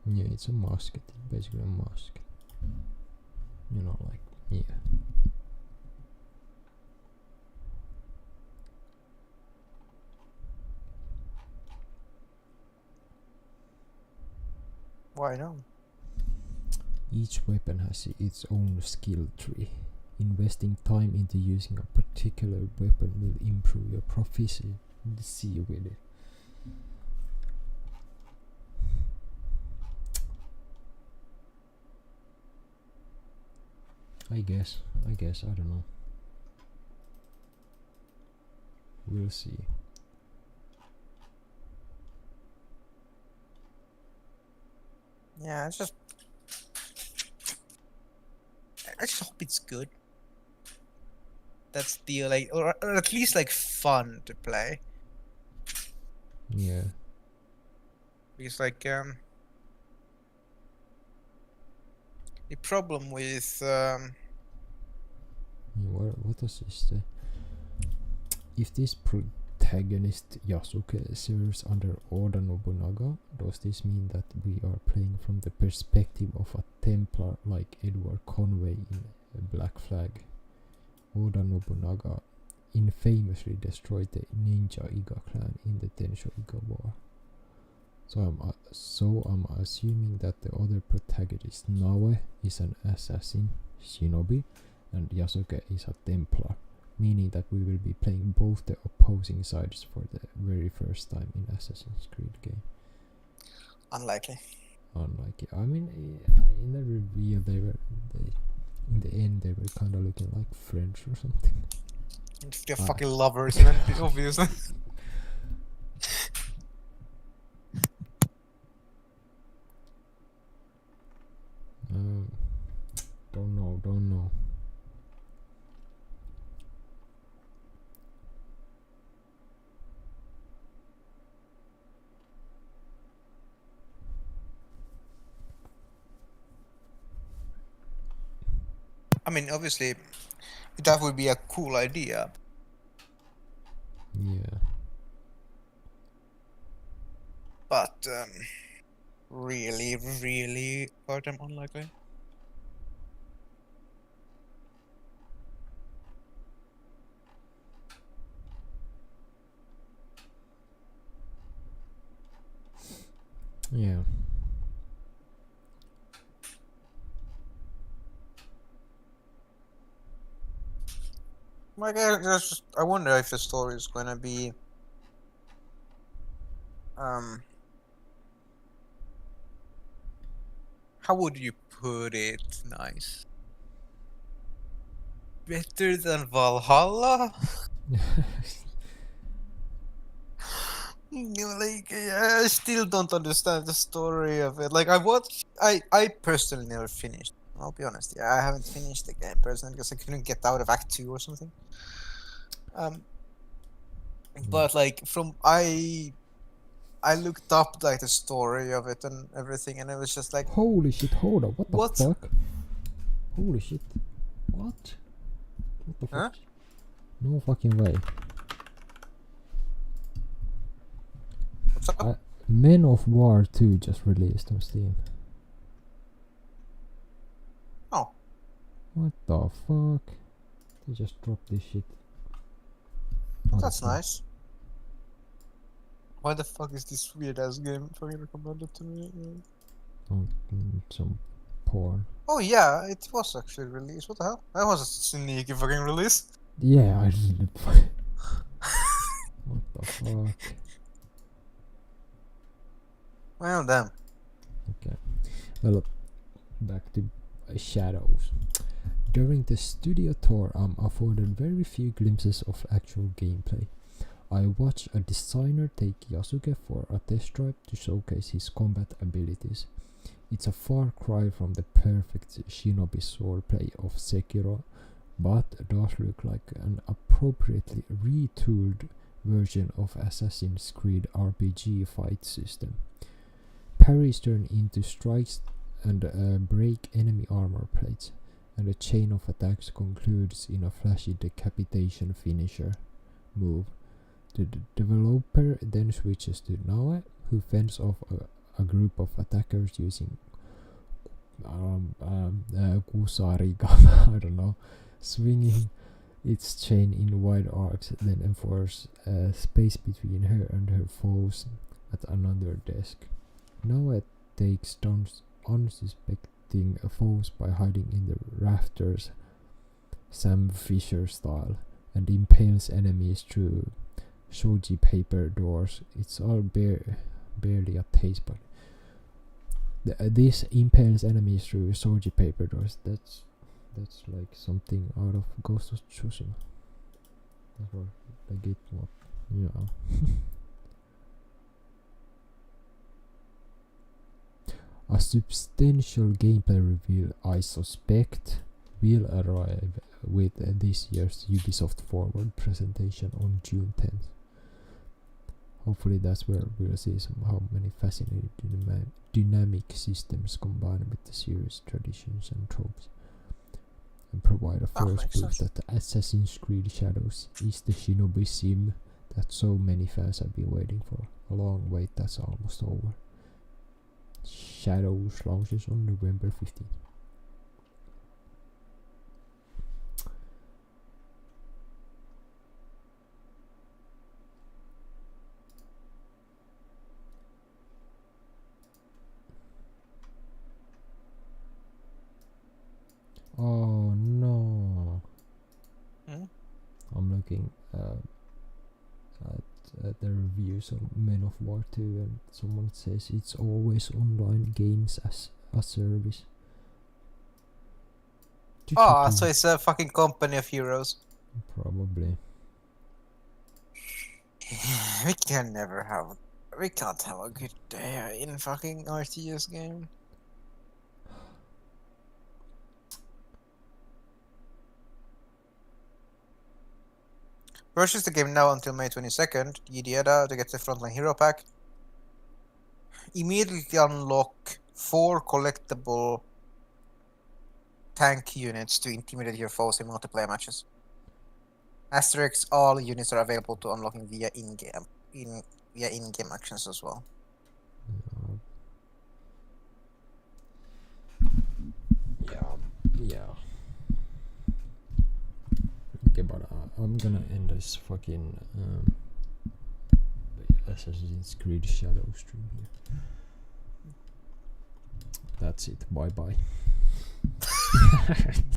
[SPEAKER 1] Yeah, it's a musket. It's basically a musket. You know, like, yeah.
[SPEAKER 2] Why not?
[SPEAKER 1] Each weapon has its own skill tree. Investing time into using a particular weapon will improve your proficiency with it. I guess, I don't know. We'll see.
[SPEAKER 2] Yeah, I just hope it's good. That's the like, or at least like fun to play.
[SPEAKER 1] Yeah.
[SPEAKER 2] Because like the problem with
[SPEAKER 1] What does this say? If this protagonist Yasuke serves under Oda Nobunaga, does this mean that we are playing from the perspective of a Templar like Edward Conway in Black Flag? Oda Nobunaga infamously destroyed the Ninja Iga clan in the Tensho Iga War. So I'm assuming that the other protagonist Naoe is an assassin, shinobi, and Yasuke is a Templar, meaning that we will be playing both the opposing sides for the very first time in Assassin's Creed game.
[SPEAKER 2] unlikely.
[SPEAKER 1] Unlike, I mean, in the reveal in the end they were kind of looking like French or something.
[SPEAKER 2] They're fucking lovers, man. Obviously.
[SPEAKER 1] Don't know.
[SPEAKER 2] I mean, obviously, that would be a cool idea.
[SPEAKER 1] Yeah.
[SPEAKER 2] But really quite unlikely.
[SPEAKER 1] Yeah.
[SPEAKER 2] Like, I wonder if the story is gonna be how would you put it? Nice. Better than Valhalla? Like, I still don't understand the story of it. Like, I personally never finished. I'll be honest. Yeah, I haven't finished the game personally because I couldn't get out of Act 2 or something. But like I looked up like the story of it and everything, and it was just like,
[SPEAKER 1] holy shit! Hold up! What the
[SPEAKER 2] What?
[SPEAKER 1] fuck? Holy shit! What? What the
[SPEAKER 2] Huh?
[SPEAKER 1] fuck? No fucking way!
[SPEAKER 2] what's up?
[SPEAKER 1] Men of War 2 just released on Steam.
[SPEAKER 2] Oh,
[SPEAKER 1] What the fuck? They just dropped this shit.
[SPEAKER 2] that's nice. Why the fuck is this weird ass game fucking recommended to me?
[SPEAKER 1] Some porn.
[SPEAKER 2] Oh yeah, it was actually released. What the hell? That was a sneaky fucking release.
[SPEAKER 1] Yeah, What the fuck?
[SPEAKER 2] Well, damn.
[SPEAKER 1] Okay. Well, back to Shadows. During the studio tour, I'm afforded very few glimpses of actual gameplay. I watched a designer take Yasuke for a test drive to showcase his combat abilities. It's a far cry from the perfect shinobi swordplay of Sekiro, but does look like an appropriately retooled version of Assassin's Creed RPG fight system. Parries turn into strikes and break enemy armor plates, and the chain of attacks concludes in a flashy decapitation finisher move. The developer then switches to Naoe, who fends off a group of attackers using kusarigama, I don't know, swinging its chain in wide arcs, then enforce space between her and her foes at another desk. Naoe takes down unsuspecting foes by hiding in the rafters, Sam Fisher style, and impales enemies through shoji paper doors. It's all barely a taste, but this impales enemies through shoji paper doors. That's like something out of Ghost of Tsushima. That's what I get. What, you know. A substantial gameplay reveal, I suspect, will arrive with this year's Ubisoft Forward presentation on June 10th. Hopefully that's where we'll see how many fascinating dynamic systems combined with the series' traditions and tropes, and provide a first proof that the Assassin's Creed Shadows is the shinobi sim that so many fans have been waiting for. A long wait that's almost over. Shadows launches on November 15th. Oh no. I'm looking at the reviews on Men of War 2, and someone says it's always online games as a service.
[SPEAKER 2] Oh, so it's a fucking company of heroes.
[SPEAKER 1] Probably.
[SPEAKER 2] We can't have a good day in fucking RTS game. Purchase the game now until May 22nd, Yidieda, to get the Frontline Hero Pack. Immediately unlock 4 collectible tank units to intimidate your foes in multiplayer matches. Asterix, all units are available to unlocking via in-game actions as well.
[SPEAKER 1] Yeah. Okay, but I'm gonna end this fucking Assassin's Creed Shadow stream here. That's it. Bye bye.